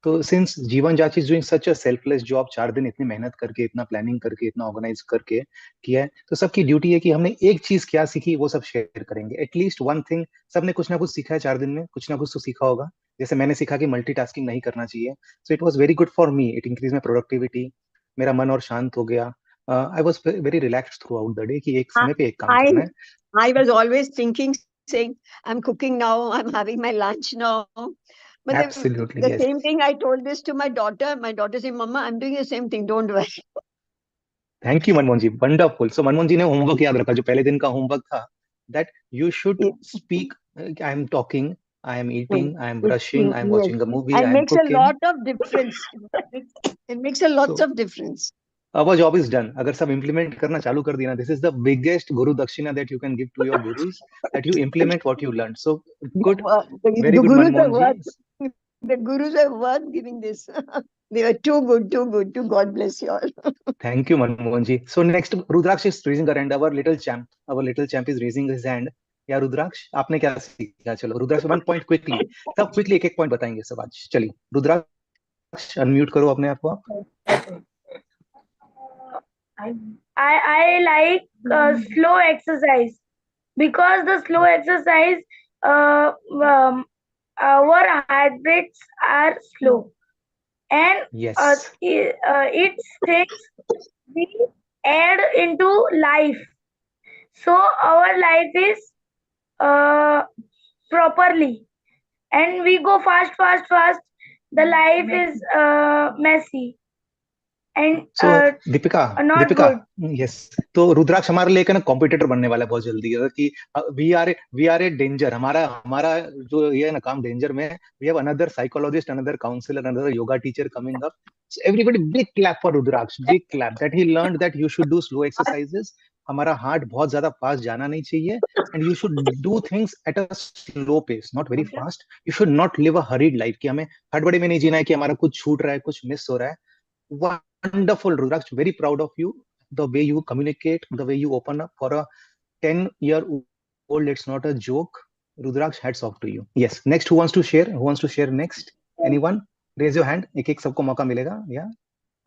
तो since Jeevan Jachi is doing such a selfless job, 4 दिन इतनी मेहनत करके, इतना प्लानिंग करके, इतना ऑर्गेनाइज करके किया है, तो सबकी ड्यूटी है कि हमने एक चीज क्या सीखी वो सब शेयर करेंगे. At least one thing. सबने कुछ ना कुछ सीखा है 4 दिन में, कुछ ना कुछ तो सीखा होगा. जैसे मैंने सीखा कि मल्टीटास्किंग नहीं करना चाहिए. So it was very good for me. It increase my productivity. मेरा मन और शांत हो गया. I was very relaxed through out the day कि एक समय पे एक काम करना है. I was always thinking, saying, I'm cooking now, I'm having my lunch now. But Absolutely, the yes. same thing I told this to my daughter. My daughter said, Mama, I'm doing the same thing, don't worry. Thank you Manmohan ji, wonderful. So Manmohan ji ने homework याद रखा, जो पहले दिन का homework था, that you should speak. I am talking, I am eating, I am brushing, I am Yes. Watching a movie, And I am makes a cooking. lot of difference. It makes a lot So of difference. our job is done. अगर सब implement करना चालू कर दिया ना, this is the biggest guru dakshina that you can give to your gurus, that you implement what you learned. So good, very The good, gurus are Manmohan ji. worth, the gurus are worth giving this. They were too good, too good. To God bless you all. Thank you, Manmohan ji. So next, Rudraksh is raising her hand. Our little champ is raising his hand. या रुद्राक्ष आपने क्या सीखा? चलो रुद्राक्ष 1 point quickly, सब quickly एक एक point बताएंगे सब आज. चलिए रुद्राक्ष अनम्यूट करो अपने आप को आप. I like slow exercise because the slow exercise our heart beats are slow and Yes. it takes we add into life, so our life is properly and we go fast, the life is messy and so Deepika, not Deepika, good. Yes. तो रुद्राक्ष हमारे लिए ना competitor बनने वाला है बहुत जल्दी, कि वी आर ए डेंजर. हमारा हमारा जो ये है ना काम डेंजर में है. We have another psychologist, another counsellor, another yoga teacher coming up. So everybody, big clap for Rudraksh. Big clap that he learned that you should do slow exercises. हमारा हार्ट बहुत ज्यादा फास्ट जाना नहीं चाहिए, and you should do things at a slow pace, not very fast. You should not live a hurried life कि हमें हड़बड़ी में नहीं जीना है, कि हमारा कुछ छूट रहा है, कुछ मिस हो रहा है. Wonderful, Rudraksh. Very proud of you. The way you communicate, the way you open up for a 10-year-old, it's not a joke. Rudraksh, hats off to you. Yes. Next, who wants to share? Who wants to share next? Anyone? Raise your hand. एक सबको मौका मिलेगा. Yeah.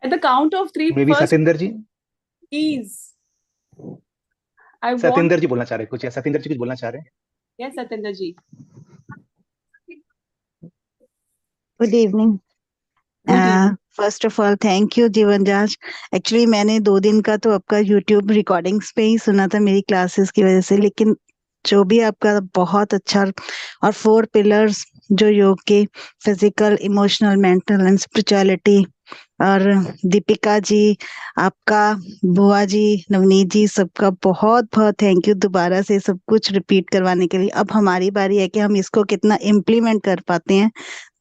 At the count of three, Maybe first, Satinder ji. please. I want. Satinder ji बोलना चाह रहे कुछ, या Satinder ji कुछ बोलना चाह रहे हैं? Yes, Satinder ji. Good evening. First of all thank you जीवन जांच. एक्चुअली मैंने 2 दिन का तो आपका यूट्यूब रिकॉर्डिंग्स पे ही सुना था मेरी क्लासेस की वजह से, लेकिन जो भी आपका बहुत अच्छा, और 4 पिलर्स जो योग के, physical, emotional, mental and spirituality, और दीपिका जी, आपका, बुआ जी, नवनीत जी, सबका बहुत बहुत थैंक यू दोबारा से सब कुछ रिपीट करवाने के लिए. अब हमारी बारी है कि हम इसको कितना इम्प्लीमेंट कर पाते हैं.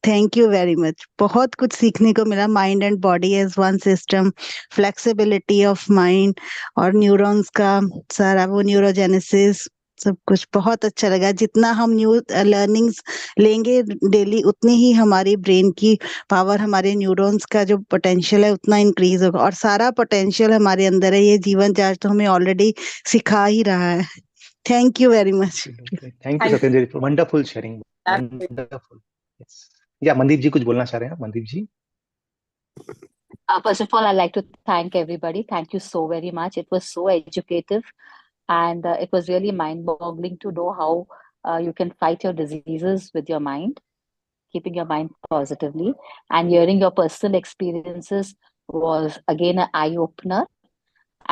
Thank you very much. बहुत कुछ सीखने को मिला. Mind and body as one system, flexibility of mind, और न्यूरॉन्स का सारा वो न्यूरोजेनेसिस, सब कुछ बहुत अच्छा लगा. जितना हम न्यू लर्निंग्स लेंगे डेली, उतनी ही हमारी ब्रेन की पावर, हमारे न्यूरॉन्स का जो पोटेंशियल है उतना इंक्रीज होगा, और सारा पोटेंशियल हमारे अंदर है. ये जीवन जांच तो हमें ऑलरेडी सिखा ही रहा है. Thank you very much. Thank you, Satinder ji. Wonderful sharing. Wonderful. Yes. Yeah, Mandeep ji कुछ बोलना चाह रहे हैं? Mandeep ji. First of all, I'd like to thank everybody. Thank you so very much. It was so educative, and it was really mind-boggling to know how you can fight your diseases with your mind, keeping your mind positively. And hearing your personal experiences was again an eye-opener.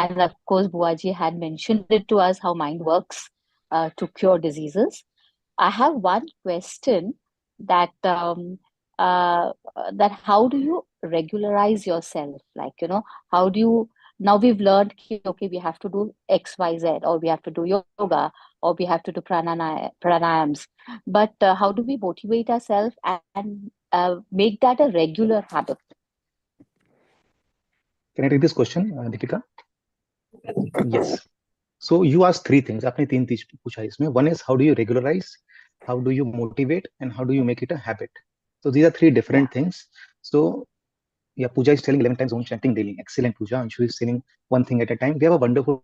And of course, Buaji had mentioned it to us how mind works to cure diseases. I have one question that that how do you regularize yourself? Like, how do you, now we've learned okay, we have to do XYZ, or we have to do yoga, or we have to do pranayams, but how do we motivate ourselves and make that a regular habit? Can I take this question, Deepika? Yes. So you asked 3 things. आपने 3 चीज पूछा इसमें. One is how do you regularize, how do you motivate, and how do you make it a habit. So these are 3 different things. So yeah, Pooja is telling 11 times Om chanting daily. Excellent, Pooja. Anshu is saying one thing at a time. We have a wonderful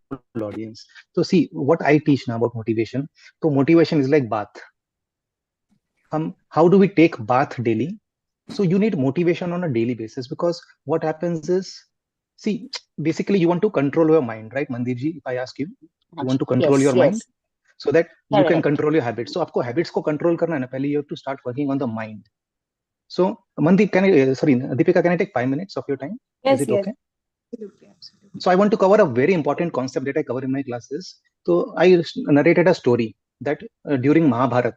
audience. So see what I teach now about motivation. So motivation is like bath. How do we take bath daily? So you need motivation on a daily basis, because what happens is, see, basically you want to control your mind, right, Mandeep ji? If I ask you, you want to control your mind so that you can control your habits. So आपको habits को control करना है ना, पहले you have to start working on the mind. So Mandeep, Deepika, can I take 5 minutes of your time? Yes, is it yes. okay? Absolutely, absolutely. So I want to cover a very important concept that I cover in my classes. So I narrated a story that during Mahabharat,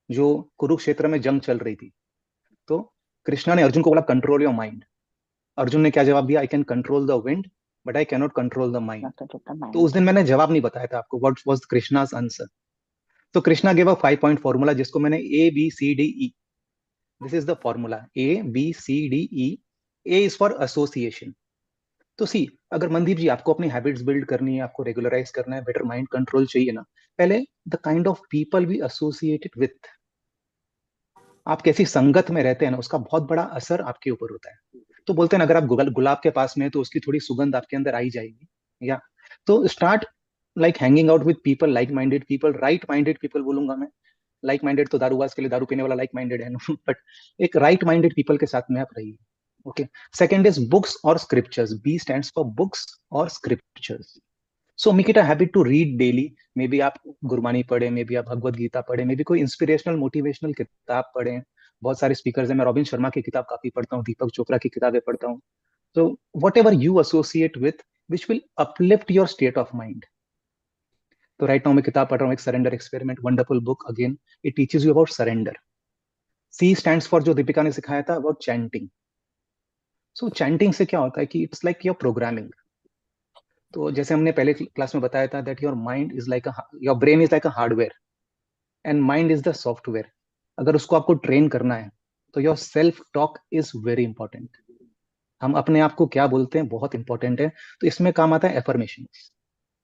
जो कुरुक्षेत्र में जंग चल रही थी, तो कृष्णा ने अर्जुन को बोला कंट्रोल योर माइंड. अर्जुन ने क्या जवाब दिया? I can control the wind but I can not control the mind. तो उस दिन मैंने जवाब नहीं बताया था आपको व्हाट वाज कृष्णास आंसर. तो Krishna give a 5-point formula जिसको मैंने ABCDE. This is the formula ABCDE. A is for association. तो सी, अगर मनदीप जी आपको अपनी हैबिट्स बिल्ड करनी है, आपको रेगुलराइज करना है, बेटर माइंड कंट्रोल चाहिए ना, पहले the kind of people we associated with, आप कैसी संगत में रहते हैं ना, उसका बहुत बड़ा असर आपके ऊपर होता है। तो बोलते हैं ना, अगर आप गुलाब के पास में हैं, तो उसकी थोड़ी सुगंध आपके अंदर आई जाएगी, या तो start like hanging out with people, like minded people, right minded people बोलूंगा मैं। लाइक माइंडेड तो दारूबाज के लिए दारू पीने वाला लाइक माइंडेड है बट एक राइट माइंडेड पीपल के साथ में आप रहिए। ओके। सेकेंड इज बुक्स और scriptures, B stands for books और scriptures. So make it a habit to read daily. May be आप गुरबानी पढ़े, मे बी आप भगवत गीता पढ़े, मे बी कोई इंस्पिरेशनल मोटिवेशनल किताब पढ़े। बहुत सारे स्पीकर्स हैं, मैं रॉबिन शर्मा की किताब काफी पढ़ता हूँ, दीपक चोपड़ा की किताबें पढ़ता हूँ। तो whatever you associate with which will uplift your state of mind. तो राइट नाउ मैं किताब पढ़ रहा हूँ, एक surrender experiment, wonderful book, again it teaches you about surrender. C stands for, जो दीपिका ने सिखाया था, अबाउट चैंटिंग। सो चैंटिंग से क्या होता है कि इट्स लाइक योर प्रोग्रामिंग। तो जैसे हमने पहले क्लास में बताया था that your mind is like your brain is like a hardware and mind is the software. अगर उसको आपको ट्रेन करना है तो your self talk is very important. हम अपने आप को क्या बोलते हैं बहुत इंपॉर्टेंट है। तो इसमें काम आता है एफर्मेशन।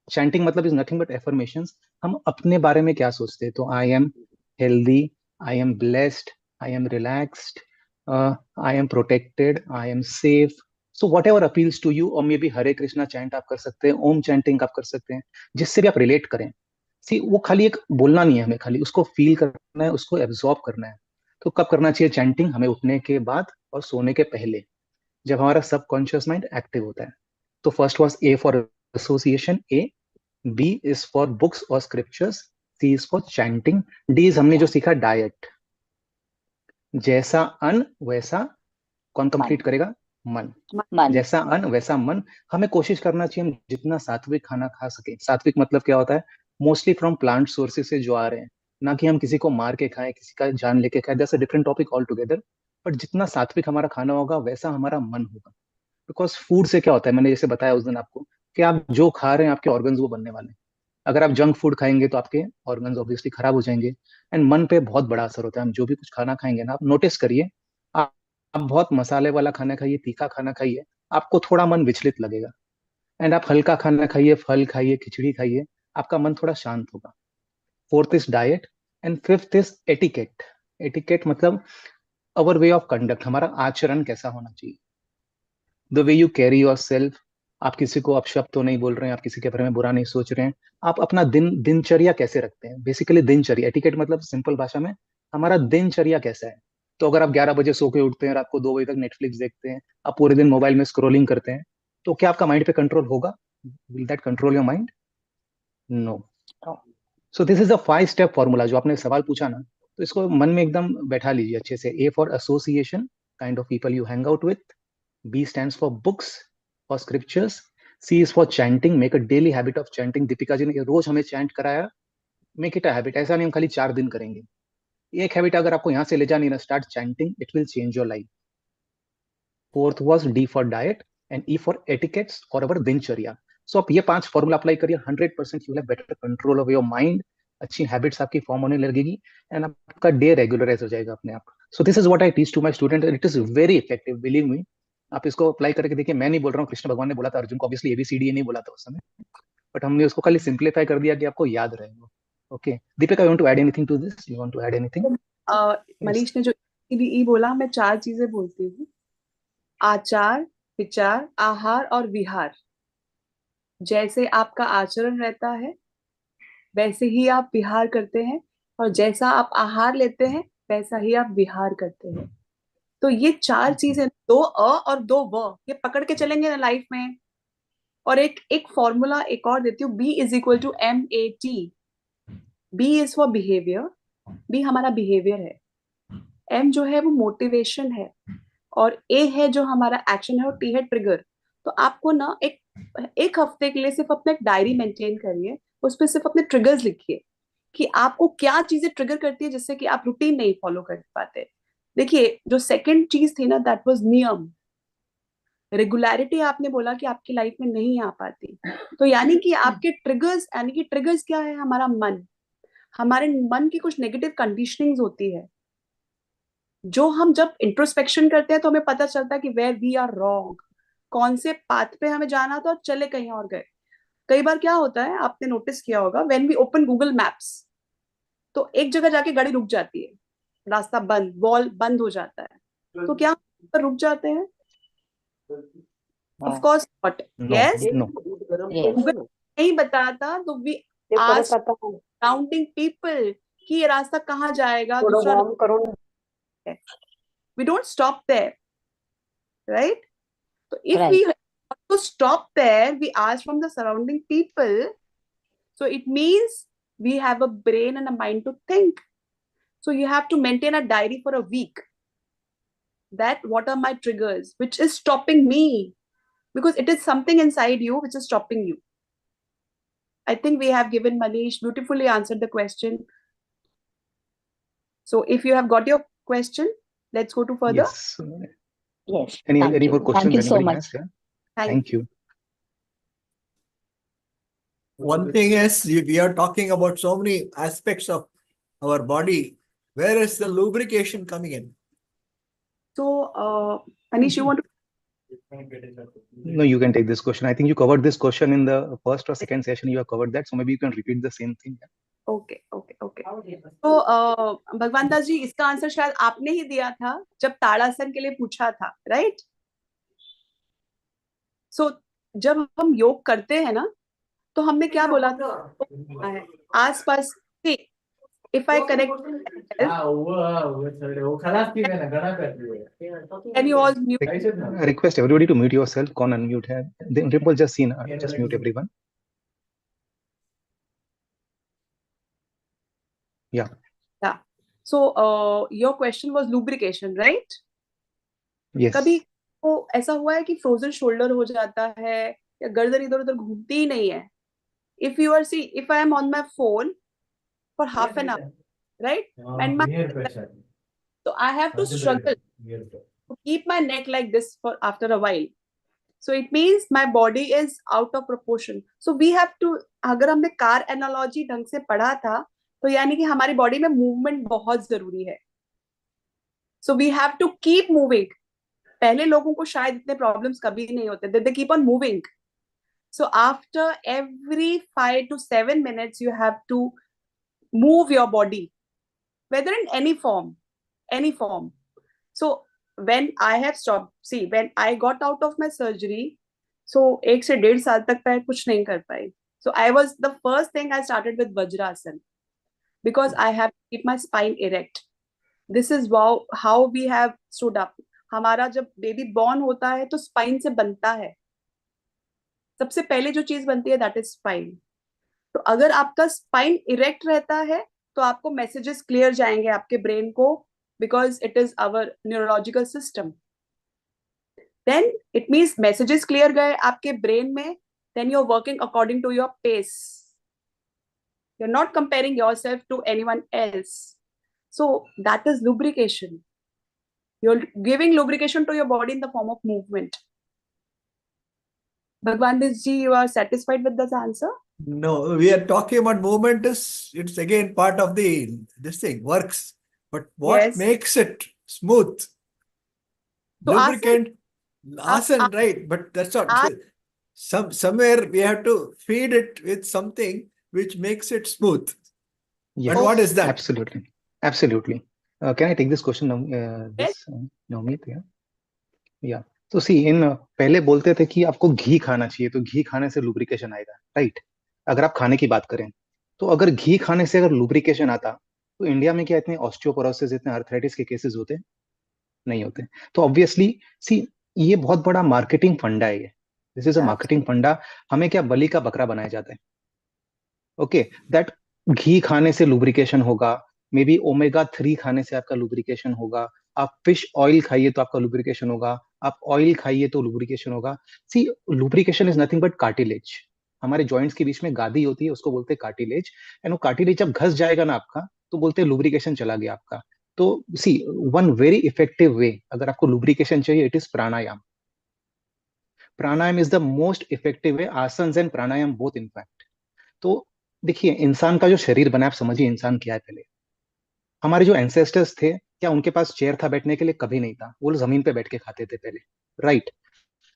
चैंटिंग मतलब इज नथिंग बट एफर्मेशंस। हम अपने बारे में क्या सोचते हैं, तो I am healthy, I am blessed, I am relaxed, I am protected, I am safe. So whatever appeals to you, और maybe Hare Krishna chant आप कर सकते हैं, ओम चैंटिंग आप कर सकते हैं, जिससे भी आप रिलेट करें। सी, वो खाली एक बोलना नहीं है, हमें खाली उसको फील करना है, उसको एब्जॉर्ब करना है। तो कब करना चाहिए चैंटिंग? हमें उठने के बाद और सोने के पहले, जब हमारा सबकॉन्शियस माइंड एक्टिव होता है। तो first was A for association, A. B is for books और scriptures, C is for chanting, D is हमने जो सीखा डाइट। जैसा अन्न वैसा, कौन मन। कंप्लीट करेगा? मन। मन। जैसा अन्न वैसा मन। हमें कोशिश करना चाहिए हम जितना सात्विक खाना खा सके। सात्विक मतलब क्या होता है? मोस्टली फ्रॉम प्लांट सोर्सेज से जो आ रहे हैं, ना कि हम किसी को मार के खाएं, किसी का जान लेके खाएं, that's a different topic all together. But जितना सात्विक हमारा खाना होगा वैसा हमारा मन होगा। बिकॉज फूड से क्या होता है, मैंने जैसे बताया उस दिन आपको, कि आप जो खा रहे हैं आपके ऑर्गन्स वो बनने वाले हैं। अगर आप जंक फूड खाएंगे तो आपके ऑर्गन्स ऑब्वियसली खराब हो जाएंगे। एंड मन पे बहुत बड़ा असर होता है। हम जो भी कुछ खाना खाएंगे ना, आप नोटिस करिए, आप बहुत मसाले वाला खाना खाइए, तीखा खाना खाइए, आपको थोड़ा मन विचलित लगेगा। एंड आप हल्का खाना खाइए, फल खाइए, खिचड़ी खाइए, आपका मन थोड़ा शांत होगा। Fourth is diet and fifth is etiquette. Etiquette मतलब अवर वे ऑफ कंडक्ट, हमारा आचरण कैसा होना चाहिए, the way you carry your self. आप किसी को अपशब्द तो नहीं बोल रहे हैं, आप किसी के बारे में बुरा नहीं सोच रहे हैं, आप अपना दिनचर्या कैसे रखते हैं। बेसिकली दिनचर्या, एटिकेट मतलब सिंपल भाषा में हमारा दिनचर्या कैसा है। तो अगर आप 11 बजे सो के उठते हैं, रात को 2 बजे तक नेटफ्लिक्स देखते हैं, आप पूरे दिन मोबाइल में स्क्रोलिंग करते हैं, तो क्या आपका माइंड पे कंट्रोल होगा? Will that control your mind? No. So this is a 5 step formula जो आपने सवाल पूछा ना, तो इसको मन में एकदम बैठा लीजिए अच्छे से। ए for association, kind of people you hang out with. B stands for books or scriptures. C is for chanting. Make a daily habit of chanting. Deepika ji ने रोज हमें चैंट कराया। Make it a habit. ऐसा नहीं हम खाली 4 दिन करेंगे। एक हैबिट अगर आपको यहाँ से ले जानी ना, start chanting, it will change your life. Fourth was D for diet and E for etiquettes और अवर दिनचर्या। सो आप ये 5 फॉर्मूला अप्लाई करिए, 100% you have better control of your mind. अच्छी हैबिट्स आपकी फॉर्म होने लगेगी एंड आपका डे रेगुलराइज हो जाएगा अपने आप। So this is what I teach to my student and it is very effective, believe me. आप इसको अप्लाई करके देखिए। मैं नहीं बोल रहा हूँ, कृष्ण भगवान ने बोला था अर्जुन को, ऑब्वियसली ABCD नहीं बोला था उस समय, बट हमने उसको खाली सिंप्लीफाई कर दिया कि आपको याद रहेगा। Okay Deepika, you want to add anything to this? You want to add anything? Yes. Manish ने जो ई बोला, मैं 4 चीजें बोलती हूँ। आचार, विचार, आहार और विहार। जैसे आपका आचरण रहता है वैसे ही आप विहार करते हैं, और जैसा आप आहार लेते हैं वैसा ही आप विहार करते हैं। तो ये 4 चीजें, 2 अ और 2 व, ये पकड़ के चलेंगे ना लाइफ में। और एक एक फॉर्मूला एक और देती हूँ, B = MAT। B is for behaviour, B हमारा बिहेवियर है। एम जो है वो मोटिवेशन है, और ए है जो हमारा एक्शन है, और टी है ट्रिगर। तो आपको ना एक हफ्ते के लिए सिर्फ अपना एक डायरी मेंटेन करिए, उस पर सिर्फ अपने ट्रिगर्स लिखिए कि आपको क्या चीजें ट्रिगर करती है जिससे कि आप रूटीन नहीं फॉलो कर पाते। देखिए, जो सेकंड चीज थी ना, दैट वाज नियम। रेगुलरिटी आपने बोला कि आपकी लाइफ में नहीं आ पाती, तो यानी कि आपके ट्रिगर्स, यानी कि ट्रिगर्स क्या है? हमारा मन। हमारे मन की कुछ नेगेटिव कंडीशनिंग्स होती है, जो हम जब इंट्रोस्पेक्शन करते हैं तो हमें पता चलता है कि वेयर वी आर रॉन्ग। कौन से पाथ पे हमें जाना था और चले कहीं और गए। कई बार क्या होता है, आपने नोटिस किया होगा, when we open Google Maps, तो एक जगह जाके गाड़ी रुक जाती है, रास्ता बंद, वॉल बंद हो जाता है, तो क्या हम रुक जाते हैं? Of course not. No, yes, no. Yes. Google नहीं बताता तो वी आस्क सराउंडिंग पीपल कि ये रास्ता कहाँ जाएगा, दूसरा है। We don't stop there, right? So if Right. we have to stop there, we ask from the surrounding people. So it means we have a brain and a mind to think. So you have to maintain a diary for a week. That what are my triggers, which is stopping me, because it is something inside you which is stopping you. I think we have given Manish beautifully answered the question. So if you have got your question, let's go to further. Yes. Yes. Any Thank more you. Thank questions you so anybody much. has? Yeah. Thank Thank you. One thing is, we are talking about so many aspects of our body. Where is the lubrication coming in? So, Manish, you want to? No, you can take this question. I think you covered this question in the first or second session. You have covered that, so maybe you can repeat the same thing. Okay okay okay. तो भगवान दास जी, इसका answer शायद आपने ही दिया था जब ताड़ासन के लिए पूछा था, राइट? सो जब हम योग करते हैं ना, तो हमने क्या बोला था? है आसपास, if I connect, can you all mute? I request everybody to mute yourself. Con unmute hai. Then Dimple just seen. Just mute everyone. Yeah. Yeah. So your question was lubrication, right? Yes. कभी तो ऐसा हुआ है कि frozen shoulder हो जाता है या गर्दन इधर उधर घूमती ही नहीं है? If you are, see, if I am on my phone for half an hour, right? And my, so I have to struggle to keep my neck like this for after a while. So it means my body is out of proportion. So we have to, अगर हमने car analogy ढंग से पढ़ा था, तो यानी कि हमारी बॉडी में मूवमेंट बहुत जरूरी है. So we have to keep moving. पहले लोगों को शायद इतने प्रॉब्लम्स कभी नहीं होते. They keep on moving. So after every 5 to 7 minutes, you have to move your body, whether in any form, any form. So when I have stopped, see, when I got out of my surgery, so 1 से 1.5 साल तक मैं कुछ नहीं कर पाई. So I was, the first thing I started with Vajrasan, because I have to keep my spine erect. This is how we have stood up. हमारा जब baby born होता है तो स्पाइन से बनता है. सबसे पहले जो चीज बनती है, दैट इज स्पाइन. तो अगर आपका स्पाइन इरेक्ट रहता है, तो आपको मैसेजेस क्लियर जाएंगे आपके ब्रेन को, because it is our neurological system. Then it means messages clear गए आपके ब्रेन में, then you are working according to your pace. You are not comparing yourself to anyone else. So that is lubrication. You're giving lubrication to your body in the form of movement. Bhagwan ji, you are satisfied with this answer? No, we are talking about movement. It's again part of this thing works. But what Yes. makes it smooth? So Lubricant, asan, right? But that's not. Somewhere we have to feed it with something which makes it smooth. Yes. And what is that? Absolutely. Absolutely. Can I take this question now? Navneet, yeah. Yeah. तो सी इन पहले बोलते थे कि आपको घी खाना चाहिए, तो घी खाने से लुब्रिकेशन आएगा, राइट? अगर आप खाने की बात करें, तो अगर घी खाने से अगर लुब्रिकेशन आता, तो इंडिया में क्या इतने ऑस्टियोपोरोसिस, इतने आर्थराइटिस के केसेस होते? नहीं होते. तो ऑब्वियसली सी, ये बहुत बड़ा मार्केटिंग फंडा है. ये दिस इज अ मार्केटिंग फंडा. हमें क्या बलि का बकरा बनाया जाता है? ओके, दैट घी खाने से लुब्रिकेशन होगा, मे बी ओमेगा 3 खाने से आपका लुब्रिकेशन होगा, आप फिश ऑयल खाइए तो आपका लुब्रिकेशन होगा, आप ऑयल खाइए तो लुब्रिकेशन होगा. See, lubrication is nothing but cartilage. हमारे जॉइंट्स के बीच में गादी होती है, उसको बोलते हैं कार्टिलेज. एंड वो कार्टिलेज जब घस जाएगा ना आपका, तो बोलते हैं लुब्रिकेशन चला गया आपका. तो सी, वन वेरी इफेक्टिव वे अगर आपको लुब्रिकेशन चाहिए, it is pranayama. Pranayama is the most effective way. Asanas and pranayama both in fact. तो देखिए, इंसान का जो शरीर बना, आप समझिए इंसान क्या है. पहले हमारे जो एंसेस्टर्स थे, क्या उनके पास चेयर था बैठने के लिए? कभी नहीं था. वो लोग जमीन पे बैठ के खाते थे पहले, राइट?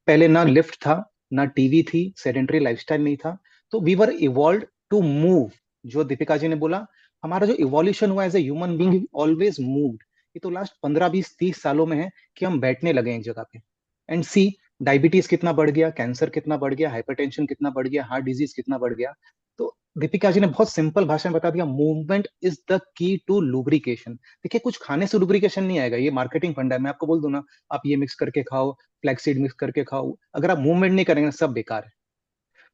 पहले ना लिफ्ट था, ना टीवी थी, सेडेंटरी लाइफस्टाइल नहीं था, तो we were evolve to move. जो दीपिका जी ने बोला, हमारा जो इवोल्यूशन हुआ as a human being always moved. ये तो लास्ट 15 20 30 सालों में है कि हम बैठने लगे एक जगह पे। एंड सी, डायबिटीज कितना बढ़ गया, कैंसर कितना बढ़ गया, हाइपरटेंशन कितना बढ़ गया, हार्ट डिजीज कितना बढ़ गया। तो दीपिका जी ने बहुत सिंपल भाषा में बता दिया, movement is the key to lubrication. देखिए, कुछ खाने से लुब्रिकेशन नहीं आएगा, ये मार्केटिंग फंडा है। मैं आपको बोल दूं ना, आप ये मिक्स करके खाओ, फ्लैक्सीड मिक्स करके खाओ, अगर आप मूवमेंट नहीं करेंगे ना, सब बेकार है।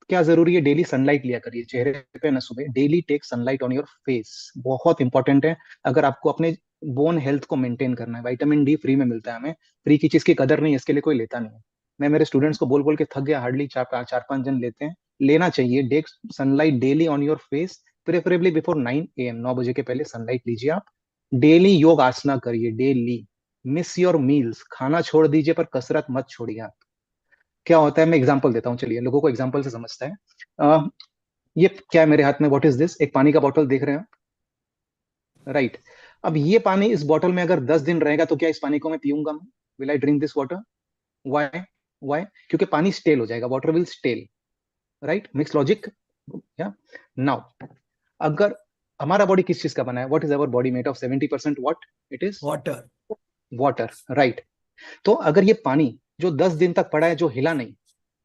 क्या जरूरी है? डेली सनलाइट लिया करिए चेहरे पे ना, सुबह daily take sunlight on your face, बहुत इंपॉर्टेंट है। अगर आपको अपने बोन हेल्थ को मेंटेन करना है, विटामिन डी फ्री में मिलता है हमें, फ्री की चीज की कदर नहीं है, इसके लिए कोई लेता नहीं है। मैं मेरे स्टूडेंट्स को बोल बोल के थक गया, हार्डली चार पांच जन लेते हैं। लेना चाहिए, take sunlight daily on your face, preferably before 9 AM, 9 बजे के पहले सनलाइट लीजिए आप। डेली योग आसना करिए, डेली। मिस योर मील्स, खाना छोड़ दीजिए पर कसरत मत छोड़िए आप। क्या होता है, मैं एग्जांपल देता हूँ, चलिए लोगों को एग्जांपल से समझता है। ये क्या है मेरे हाथ में, व्हाट इज दिस? एक पानी का बॉटल देख रहे हैं, राइट? अब ये पानी इस बॉटल में अगर 10 दिन रहेगा तो क्या इस पानी को मैं पीऊंगा? मैं, will I drink this water? Why? Why? क्योंकि पानी स्टेल हो जाएगा, water will stale, right? Mix logic. या नाउ, अगर हमारा बॉडी किस चीज का बना है, what is our body made of? 70% what it is? Water. Water, right? तो अगर ये पानी जो 10 दिन तक पड़ा है, जो हिला नहीं,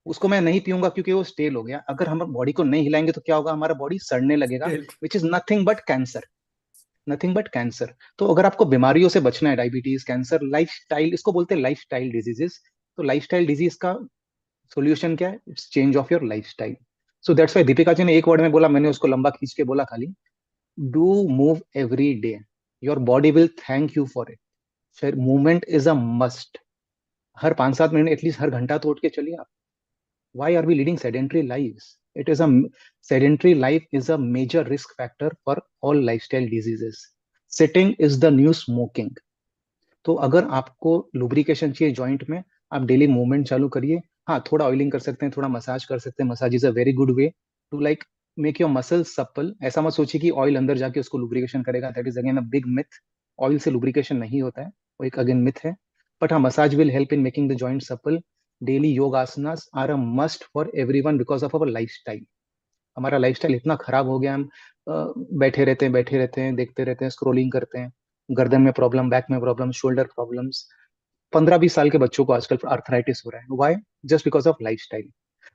उसको मैं नहीं पीऊंगा क्योंकि वो स्टेल हो गया। अगर हम बॉडी को नहीं हिलाएंगे तो क्या होगा? हमारा बॉडी सड़ने लगेगा, Still. Which is nothing but cancer. Nothing but cancer. तो अगर आपको बीमारियों से बचना है, डायबिटीज, कैंसर, लाइफस्टाइल, इसको बोलते हैं लाइफस्टाइल डिजीजेस। तो लाइफस्टाइल डिजीज का सोल्यूशन क्या है? It's change of your lifestyle. So that's why Deepika ji ने एक वर्ड में बोला, मैंने उसको लंबा खींच के बोला खाली, do move every day, your body will thank you for it. फिर मूवमेंट इज अ मस्ट। हर 5 7 मिनट एटलीस्ट, हर घंटा तो उठ के चलिए आप। Why are we leading sedentary lives? It is a sedentary life is a major risk factor for all lifestyle diseases. Sitting is the new smoking. तो अगर आपको लुब्रिकेशन चाहिए जॉइंट में, आप डेली मूवमेंट चालू करिए। हाँ, थोड़ा ऑयलिंग कर सकते हैं, थोड़ा मसाज कर सकते हैं। Massage is a very good way to like make your muscle supple. ऐसा मत सोचिए कि ऑयल अंदर जाके उसको लुब्रिकेशन करेगा, that is again a big myth. Oil से लुब्रिकेशन नहीं होता है, वो एक अगेन मिथ है। बट हाँ, massage will help in making the joint supple. Daily yoga asanas are a must for everyone because of our lifestyle. हमारा लाइफस्टाइल इतना खराब हो गया, हम बैठे रहते हैं, देखते रहते हैं, स्क्रोलिंग करते हैं। गर्दन में प्रॉब्लम, बैक में प्रॉब्लम, शोल्डर प्रॉब्लम्स। 15 20 साल के बच्चों को आजकल आर्थराइटिस हो रहा है, why? Just because of lifestyle.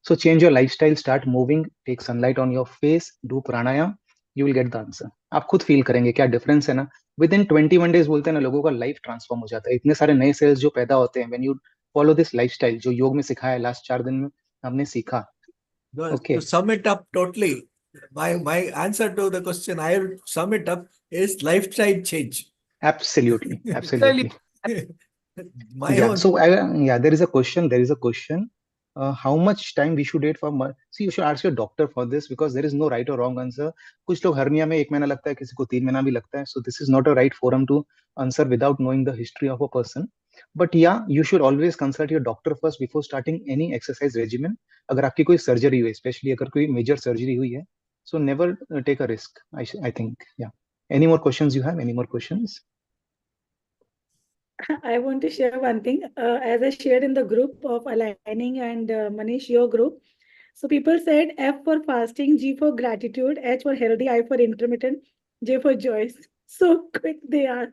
So change your lifestyle, start moving, take sunlight on your face, do pranayama, you will get the answer. आप खुद फील करेंगे क्या डिफरेंस है ना। विद इन 21 डेज बोलते हैं ना, लोगों का लाइफ ट्रांसफॉर्म हो जाता है। इतने सारे नए सेल्स जो पैदा होते हैं when you follow this lifestyle, जो योग में सिखाया है, लास्ट 4 दिन में हमने सीखा। To okay, sum it up totally, my answer to the question, I will sum it up, is lifestyle change. Absolutely, Really. Absolutely. My Yeah, own. so yeah, there is a question. There is a question. How much time we should wait for? See, you should ask your doctor for this because there is no right or wrong answer. कुछ लोग hernia में 1 महीना लगता है, किसी को 3 महीना भी लगता है. So this is not a right forum to answer without knowing the history of a person. But yeah, you should always consult your doctor first before starting any exercise regimen. अगर आपकी कोई सर्जरी हुई, especially अगर कोई major surgery हुई है, so never take a risk. I think, yeah. Any more questions you have? Any more questions? I want to share one thing. As I shared in the group of aligning and Manish, your group. So people said F for fasting, G for gratitude, H for healthy, I for intermittent, J for joys. So quick they are.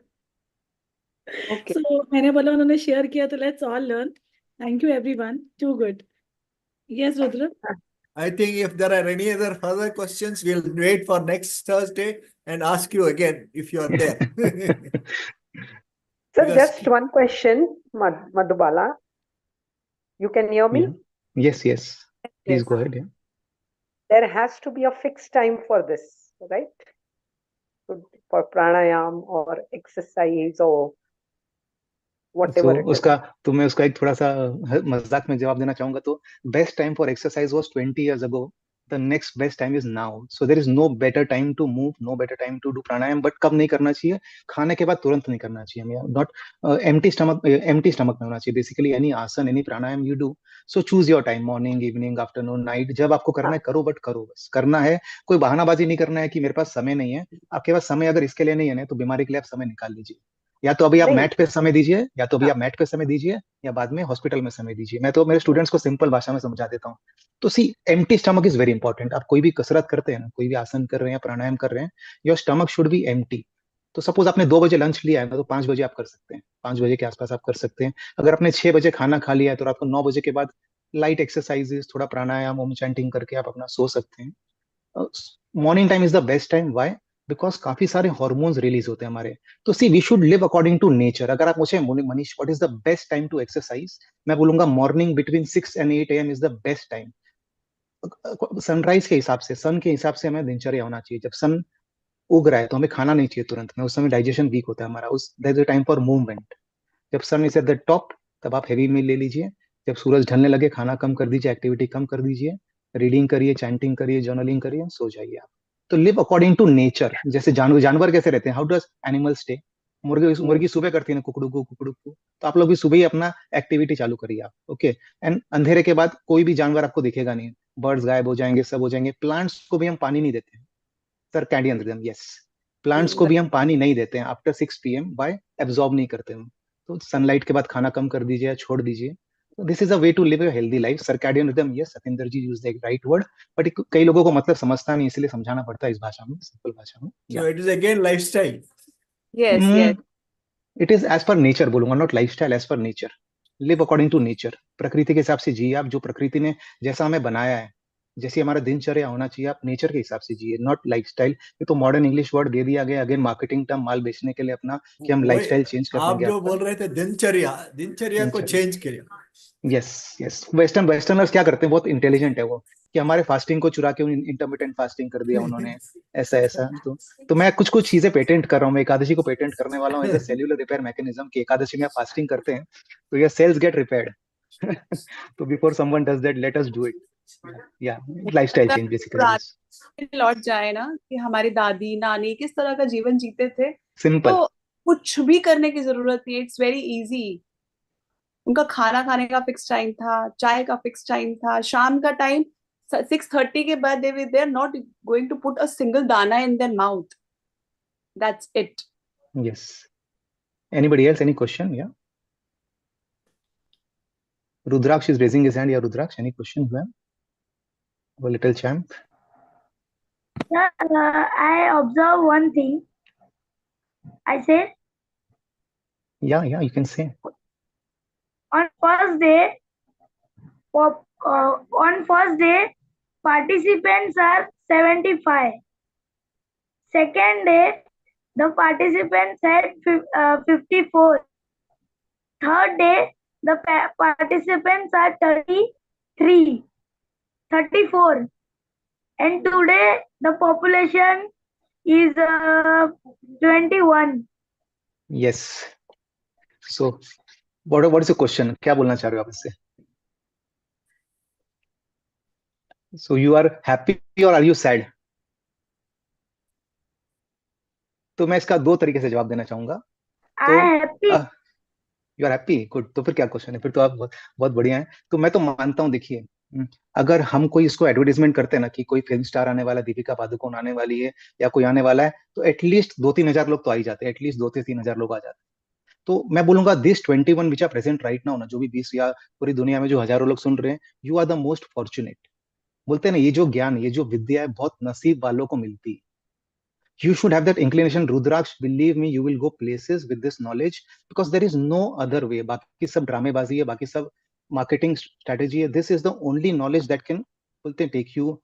Okay. So मैंने बोला उन्होंने share किया तो let's all learn. Thank you everyone. Too good. Yes, Rudra. I think if there are any other further questions, we'll wait for next Thursday and ask you again if you are there. So Because just one question, Madhubala. You can hear me? Yeah. Yes, yes. Please Yes. go ahead. Yeah. There has to be a fixed time for this, right? For pranayam or exercise or So whatever it is. उसका तो मैं उसका एक थोड़ा सा मजाक में जवाब देना चाहूंगा। तो best time for exercise was 20 years ago. The next best time is now. So there is no better time to move, no better time to do pranayama. But कब नहीं करना चाहिए? खाने के बाद तुरंत नहीं करना चाहिए हमें. नॉट एम्टी स्टमक में होना चाहिए. बेसिकली एनी आसन, any pranayama you do, so choose your time, morning, evening, afternoon, night. जब आपको करना है करो, बट करो, बस करना है. कोई बहानाबाजी नहीं करना है कि मेरे पास समय नहीं है. आपके पास समय अगर इसके लिए नहीं है ना, तो बीमारी के लिए आप समय निकाल लीजिए. या तो अभी आप नहीं मैट पे समय दीजिए, या तो अभी हाँ आप मैट पे समय दीजिए, या बाद में हॉस्पिटल में समय दीजिए। मैं तो मेरे स्टूडेंट्स को सिंपल भाषा में समझा देता हूँ। तो see, empty stomach is very important. आप कोई भी कसरत करते हैं ना, कोई भी आसन कर रहे हैं, प्राणायाम कर रहे हैं, your stomach should be empty. तो सपोज आपने 2 बजे लंच लिया है ना, तो 5 बजे आप कर सकते हैं, 5 बजे के आसपास आप कर सकते हैं। अगर आपने 6 बजे खाना खा लिया है, तो रात को 9 बजे के बाद लाइट एक्सरसाइजेस, थोड़ा प्राणायाम, ओम चैंटिंग करके आप अपना सो सकते हैं। Morning time is the best time. Why? Because काफी सारे हॉर्मोन्स रिलीज होते हैं हमारे। तो see, we should live according to nature. अगर आप मुझे Manish, what is the best time to exercise, मैं बोलूंगा morning between 6 and 8 AM is the best time. Sunrise के हिसाब से, सन के हिसाब से हमें दिनचर्या होना चाहिए। जब सन उग रहा है तो हमें खाना नहीं चाहिए तुरंत में, उस समय डाइजेशन वीक होता है हमारा, उस that is time for movement. जब सन इज एट द टॉप, तब आप हैवी मील ले लीजिए। जब सूरज ढलने लगे, खाना कम कर दीजिए, एक्टिविटी कम कर दीजिए, रीडिंग करिए, चैंटिंग करिए, जर्नलिंग करिए, सो जाइए आप। तो लिव अकॉर्डिंग टू नेचर। जैसे जानवर जानवर कैसे रहते हैं, हाउ डज एनिमल स्टे? मुर्गी मुर्गी सुबह करती है ना, कुकड़ू को कुकड़ू को। तो आप लोग भी सुबह ही अपना एक्टिविटी चालू करिए आप, ओके। एंड अंधेरे के बाद कोई भी जानवर आपको दिखेगा नहीं, बर्ड्स गायब हो जाएंगे, सब हो जाएंगे। प्लांट्स को भी हम पानी नहीं देते हैं, सर्कैडियन रिदम, यस। प्लांट्स को भी हम पानी नहीं देते हैं आफ्टर 6 PM। बाय एब्जॉर्ब नहीं करते हम। तो सनलाइट के बाद खाना कम कर दीजिए या छोड़ दीजिए। तो this is a way to live a healthy life. Circadian rhythm, yes, Satendra ji use the right word, but कई लोगों को मतलब समझता नहीं, इसलिए समझाना पड़ता है इस भाषा में, सिंपल भाषा में। So it is again lifestyle. Yes, yes. It is as per nature बोलूंगा, not lifestyle, as per nature. Live according to nature. प्रकृति के हिसाब से जिए आप, जो प्रकृति ने जैसा हमें बनाया है, जैसी हमारा दिनचर्या होना चाहिए, आप नेचर के हिसाब से जिए, नॉट लाइफस्टाइल। ये तो मॉडर्न इंग्लिश वर्ड दे दिया गया, अगेन मार्केटिंग टर्म, माल बेचने के लिए अपना, कि हम वही लाइफस्टाइल चेंज कर आप देंगे जो आपका। बोल रहे थे दिनचर्या, दिनचर्या को दिनचर्या, चेंज किया। Yes yes. वेस्टर्नर्स क्या करते हैं, बहुत इंटेलिजेंट है वो, कि हमारे फास्टिंग को चुरा के इंटरमिटेंट फास्टिंग कर दिया उन्होंने, ऐसा ऐसा। तो मैं कुछ कुछ चीजें पेटेंट कर रहा हूँ। मैं एकादशी को पेटेंट करने वाला हूँ as a cellular repair mechanism, कि एकादशी में आप फास्टिंग करते हैं तो योर सेल्स गेट रिपेयर्ड। तो before someone does that, let us do it. या लाइफस्टाइल चेंज बेसिकली, यस। लौट जाए ना कि हमारी दादी नानी किस तरह का जीवन जीते थे, सिंपल। तो कुछ भी करने की जरूरत नहीं, इट्स वेरी इजी। उनका खाना खाने का फिक्स टाइम था, चाय का फिक्स टाइम था, शाम का टाइम 6:30 के बाद they are not going to put a single dana in their mouth, that's it. Yes. Anybody else, any question? Yeah Rudraksh is raising his hand. Yeah, Rudraksh, any question, ma'am? A little champ. Yeah, I observe one thing. I said Yeah, you can say. on first day, on first day, participants are 75. Second day, the participants had 54. Third day, the participants are 33, 34. And today, the population is 21. Yes. So, what is your question? क्या बोलना चाह रहे हो आप इससे? So you are happy or are you sad? तो मैं इसका 2 तरीके से जवाब देना चाहूंगा। तो I am happy. You are happy, good. तो फिर क्या क्वेश्चन है? फिर तो आप बहुत बहुत बढ़िया हैं। तो मैं तो मानता हूँ, देखिए, अगर हम कोई इसको एडवर्टीजमेंट करते हैं ना, कि कोई फिल्म स्टार आने वाला है, दीपिका पादुकोण आने वाली है, या कोई आने वाला है, तो एटलीस्ट 2-3 हजार लोग तो आ ही जाते हैं, एटलीस्ट 2 से 3 हजार लोग आ जाते हैं। तो मैं बोलूंगा this 21 which are present right now ना, जो भी 20 या पूरी दुनिया में जो हजारों लोग सुन रहे हैं, you are the most fortunate. बोलते हैं ना, ये जो ज्ञान, ये जो विद्या है, बहुत नसीब वालों को मिलती है। You should have that inclination, Rudraksh. Believe me, you will go places with this knowledge, because there is no other way. बाकी सब ड्रामेबाजी है, बाकी सब मार्केटिंग स्ट्रेटेजी है। This is the only knowledge that can, बोलते हैं, टेक यू,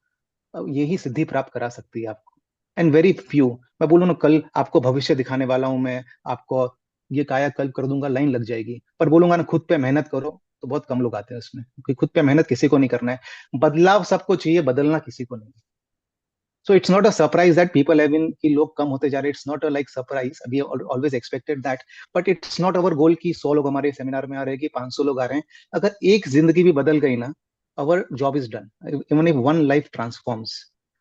यही सिद्धि प्राप्त करा सकती है आपको। एंड वेरी फ्यू, मैं बोलूँ ना, कल आपको भविष्य दिखाने वाला हूं मैं, आपको ये कायाकल्प कर दूंगा, लाइन लग जाएगी, पर बोलूंगा ना खुद पे मेहनत करो, तो बहुत कम लोग आते हैं उसमें, क्योंकि खुद पे मेहनत किसी को नहीं करना है। बदलाव सबको चाहिए, बदलना किसी को नहीं। So it's not a surprise that people have been कि लोग कम होते जा रहे। It's not a like surprise. We always expected that, but it's not our goal कि 100 लोग हमारे सेमिनार में आ रहे हैं, कि 500 लोग आ रहे हैं। अगर एक जिंदगी भी बदल गई ना, our job is done. Even if one life transforms,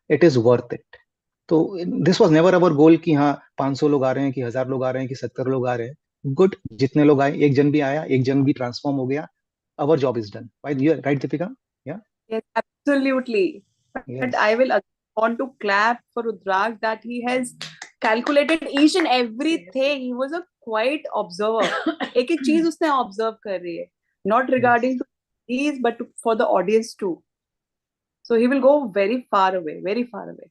it is worth it. तो this was never our goal कि हाँ 500 लोग आ रहे हैं, कि 1000 लोग आ रहे हैं, कि 70 लोग आ रहे हैं। Good, जितने लोग आए, एक जन भी आया, एक जन भी ट्रांसफॉर्म हो गया, our job is done. Right, Deepika? Yeah. Yes, absolutely. But Yes. I will want to clap for Rudraksh that he has calculated each and everything. He was a quite observer. एक एक चीज उसने observe कर रही है, not regarding to these but for the audience too. So he will go very far away, very far away.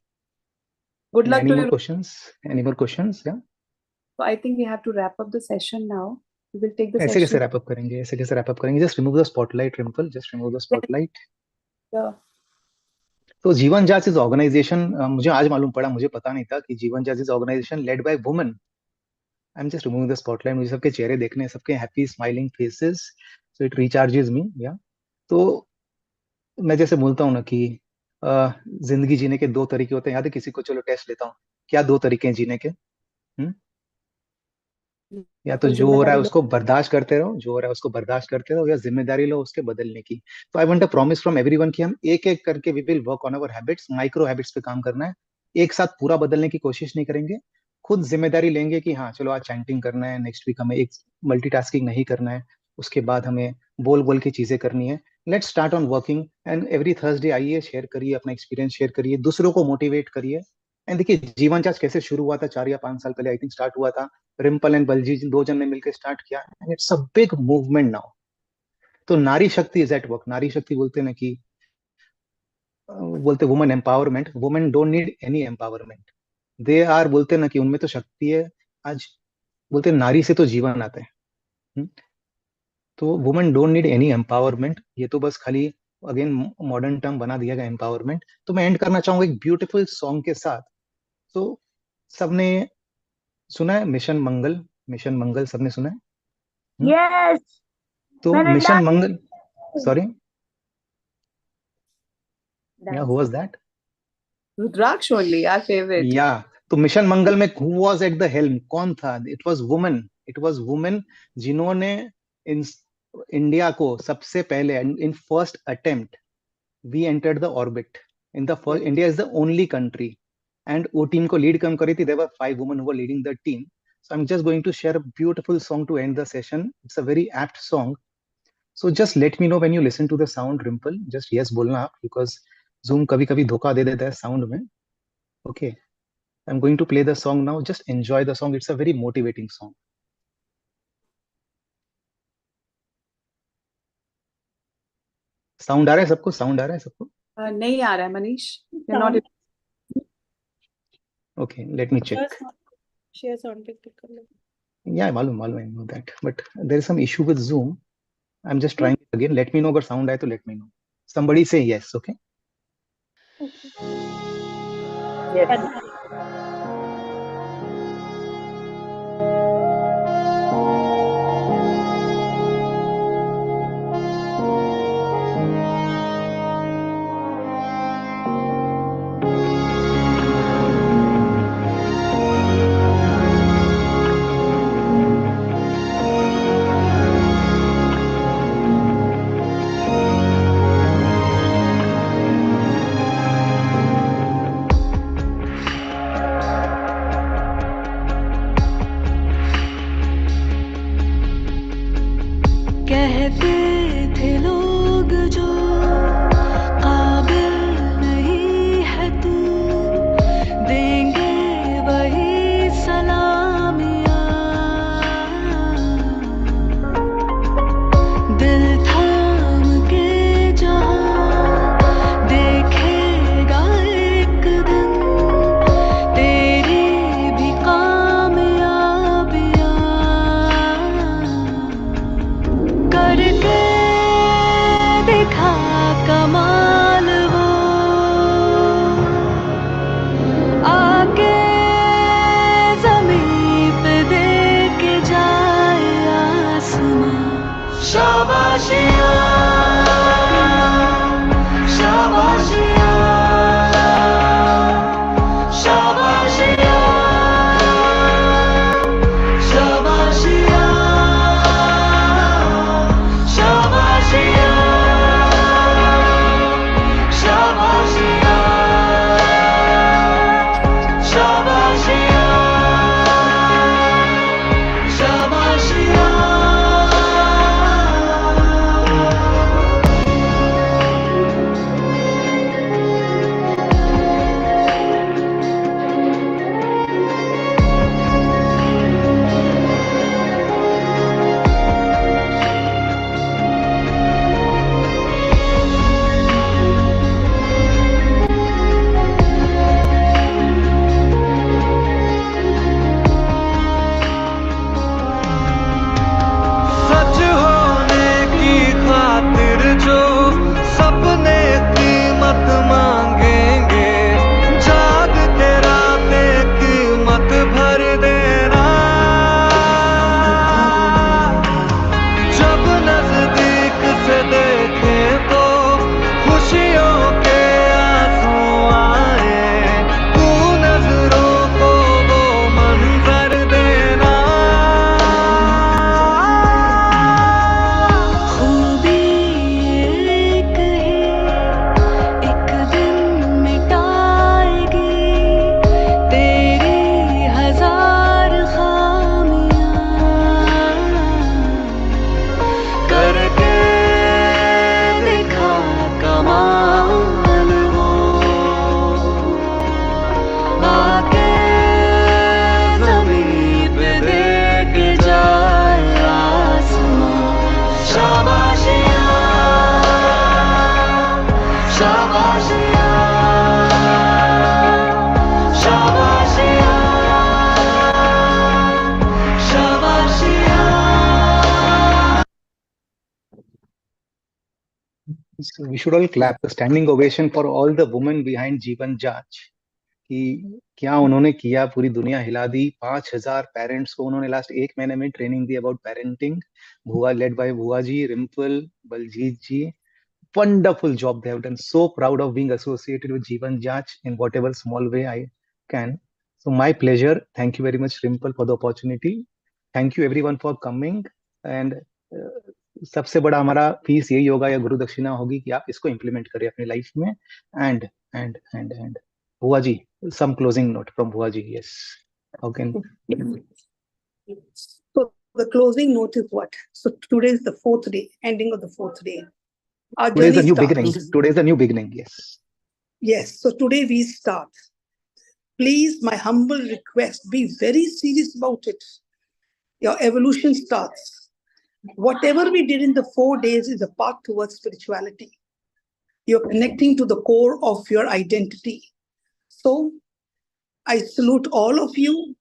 Good luck Any to more you. questions? Any more questions? Yeah. So I think we have to wrap up the session now. We will take the ऐसे कैसे session. wrap up करेंगे? ऐसे कैसे wrap up करेंगे? Just remove the spotlight, Rimple. Just remove the spotlight. Yeah. तो जीवन Jaanch is organisation, मुझे आज मालूम पड़ा, मुझे पता नहीं था कि Jeevan Jaanch is organization led by women. I am just removing the spotlight. मुझे सबके चेहरे देखने हैं, सबके happy smiling faces, so it recharges me. या तो मैं जैसे बोलता हूँ ना कि जिंदगी जीने के दो तरीके होते हैं. याद है किसी को? चलो टेस्ट लेता हूँ. क्या दो तरीके हैं जीने के? या तो जो हो रहा है उसको बर्दाश्त करते रहो, जो हो रहा है उसको बर्दाश्त करते रहो, या जिम्मेदारी लो उसके बदलने की. तो I want a promise from everyone कि हम एक एक करके we will work on our habits. Micro habits पे काम करना है. एक साथ पूरा बदलने की कोशिश नहीं करेंगे. खुद जिम्मेदारी लेंगे कि हाँ चलो आज चैंटिंग करना है, नेक्स्ट वीक हमें एक मल्टीटास्किंग नहीं करना है, उसके बाद हमें बोल बोल की चीजें करनी है. Let's start on working. And every Thursday आइए, शेयर करिए अपना एक्सपीरियंस, शेयर करिए, दूसरों को मोटिवेट करिए. एंड देखिए जीवन जांच कैसे शुरू हुआ था, 4 या 5 साल पहले आई थिंक स्टार्ट हुआ था. रिम्पल एंड बलजीत दो जन ने मिलकर स्टार्ट किया, and it's a big movement now. तो नारी शक्ति इज एट वर्क. नारी शक्ति बोलते हैं ना कि बोलते women empowerment. Women don't need any empowerment. They are, बोलते हैं ना कि उनमें तो शक्ति है. आज बोलते हैं नारी से तो जीवन आता है. हम्म? तो women don't need any empowerment. ये तो बस खाली अगेन मॉडर्न टर्म बना दिया गया एम्पावरमेंट. तो मैं एंड करना चाहूंगा एक ब्यूटीफुल सॉन्ग के साथ. तो सबने सुना है मिशन मंगल? मिशन मंगल सबने सुना है? Yes, तो मैंने मिशन डांस मंगल, सॉरी, या who was that? Rudraksh only, our favorite. या तो मिशन मंगल में who was at the helm? कौन था? It was women. It was women जिन्होंने इन इंडिया को सबसे पहले, in first attempt we entered the orbit. In the first, India is the only country. And वो टीम को lead कम करी थी. There were 5 women who were leading the team. So I'm just going to share a beautiful song to end the session. It's a very apt song. So just let me know when you listen to the sound, Rimple. Just yes बोलना आप, because Zoom कभी कभी धोखा दे देता है sound में. Okay. I'm going to play the song now. Just enjoy the song. It's a very motivating song. Sound आ रहा है सबको? Sound आ रहा है सबको? नहीं आ रहा है Manish. You're not. Okay, let me check. Share sound पे क्लिक कर लो. Yeah, मालूम मालूम, I know that. But there is some issue with Zoom. I'm just trying it again. Let me know अगर sound आए तो let me know. Somebody say yes, okay? Yes. कहते थे लोग जो काबिल नहीं है तू, देंगे वही सलामियाँ. दिल थाम के जहाँ देखेगा एक दिन तेरी भी कामयाबियाँ. करके दिखा So we should all clap a standing ovation for all the women behind Jeevan Jach. कि क्या उन्होंने किया, पूरी दुनिया हिला दी। 5,000 पेरेंट्स को उन्होंने लास्ट 1 महीने में ट्रेनिंग दी अबाउट पेरेंटिंग। भुआ लेड बाय भुआ जी, रिम्पल, बलजीत जी, wonderful job they have done. So proud of being associated with Jeevan Jach in whatever small way I can. So my pleasure. Thank you very much, Rimple, for the opportunity. Thank you everyone for coming. And सबसे बड़ा हमारा fees यही होगा या गुरु दक्षिणा होगी कि आप इसको इम्प्लीमेंट करें अपनी लाइफ में. एंड भुआ जी, some closing note from Bhuva ji. Yes. How can So the closing note is what? So today is the 4th day, ending of the 4th day. Our today is journey a new starts. beginning. Today is a new beginning. Yes. Yes. So today we start. Please, my humble request, be very serious about it. Your evolution starts. Whatever we did in the 4 days is a path towards spirituality. You're connecting to the core of your identity. So I salute all of you,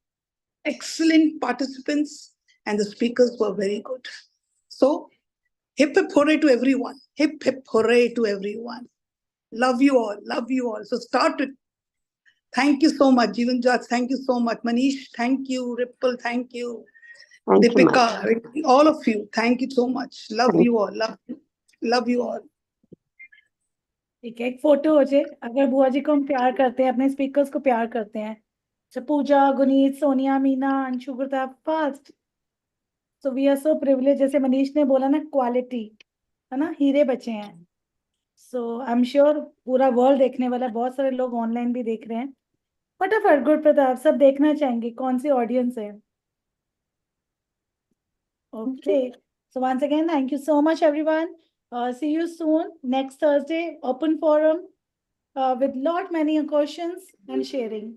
excellent participants, and the speakers were very good. So hip hip hooray to everyone. Hip hip hooray to everyone. Love you all. Love you all. So start with thank you so much, Jeevan Jat. Thank you so much, Manish. Thank you, Ripple. Thank you, Thank you Deepika. much. All of you. Thank you so much. Love Thank you all. Love you all. ठीक है, एक photo हो जाए। अगर बुआ जी को हम प्यार करते हैं, अपने स्पीकर्स को प्यार करते हैं, तो Pooja, Guneet, Sonia, Meena, Anshu, Gurtab, fast. So we are so privilege, जैसे मनीष ने बोला ना, क्वालिटी है ना, हीरे बचे हैं। सो आई एम श्योर पूरा वर्ल्ड देखने वाला, बहुत सारे लोग ऑनलाइन भी देख रहे हैं। फटाफट गुड प्रताप, सब देखना चाहेंगे, कौन सी ऑडियंस है। Okay, so once again, thank you so much, everyone. See you soon next Thursday, open forum with lot many questions and sharing.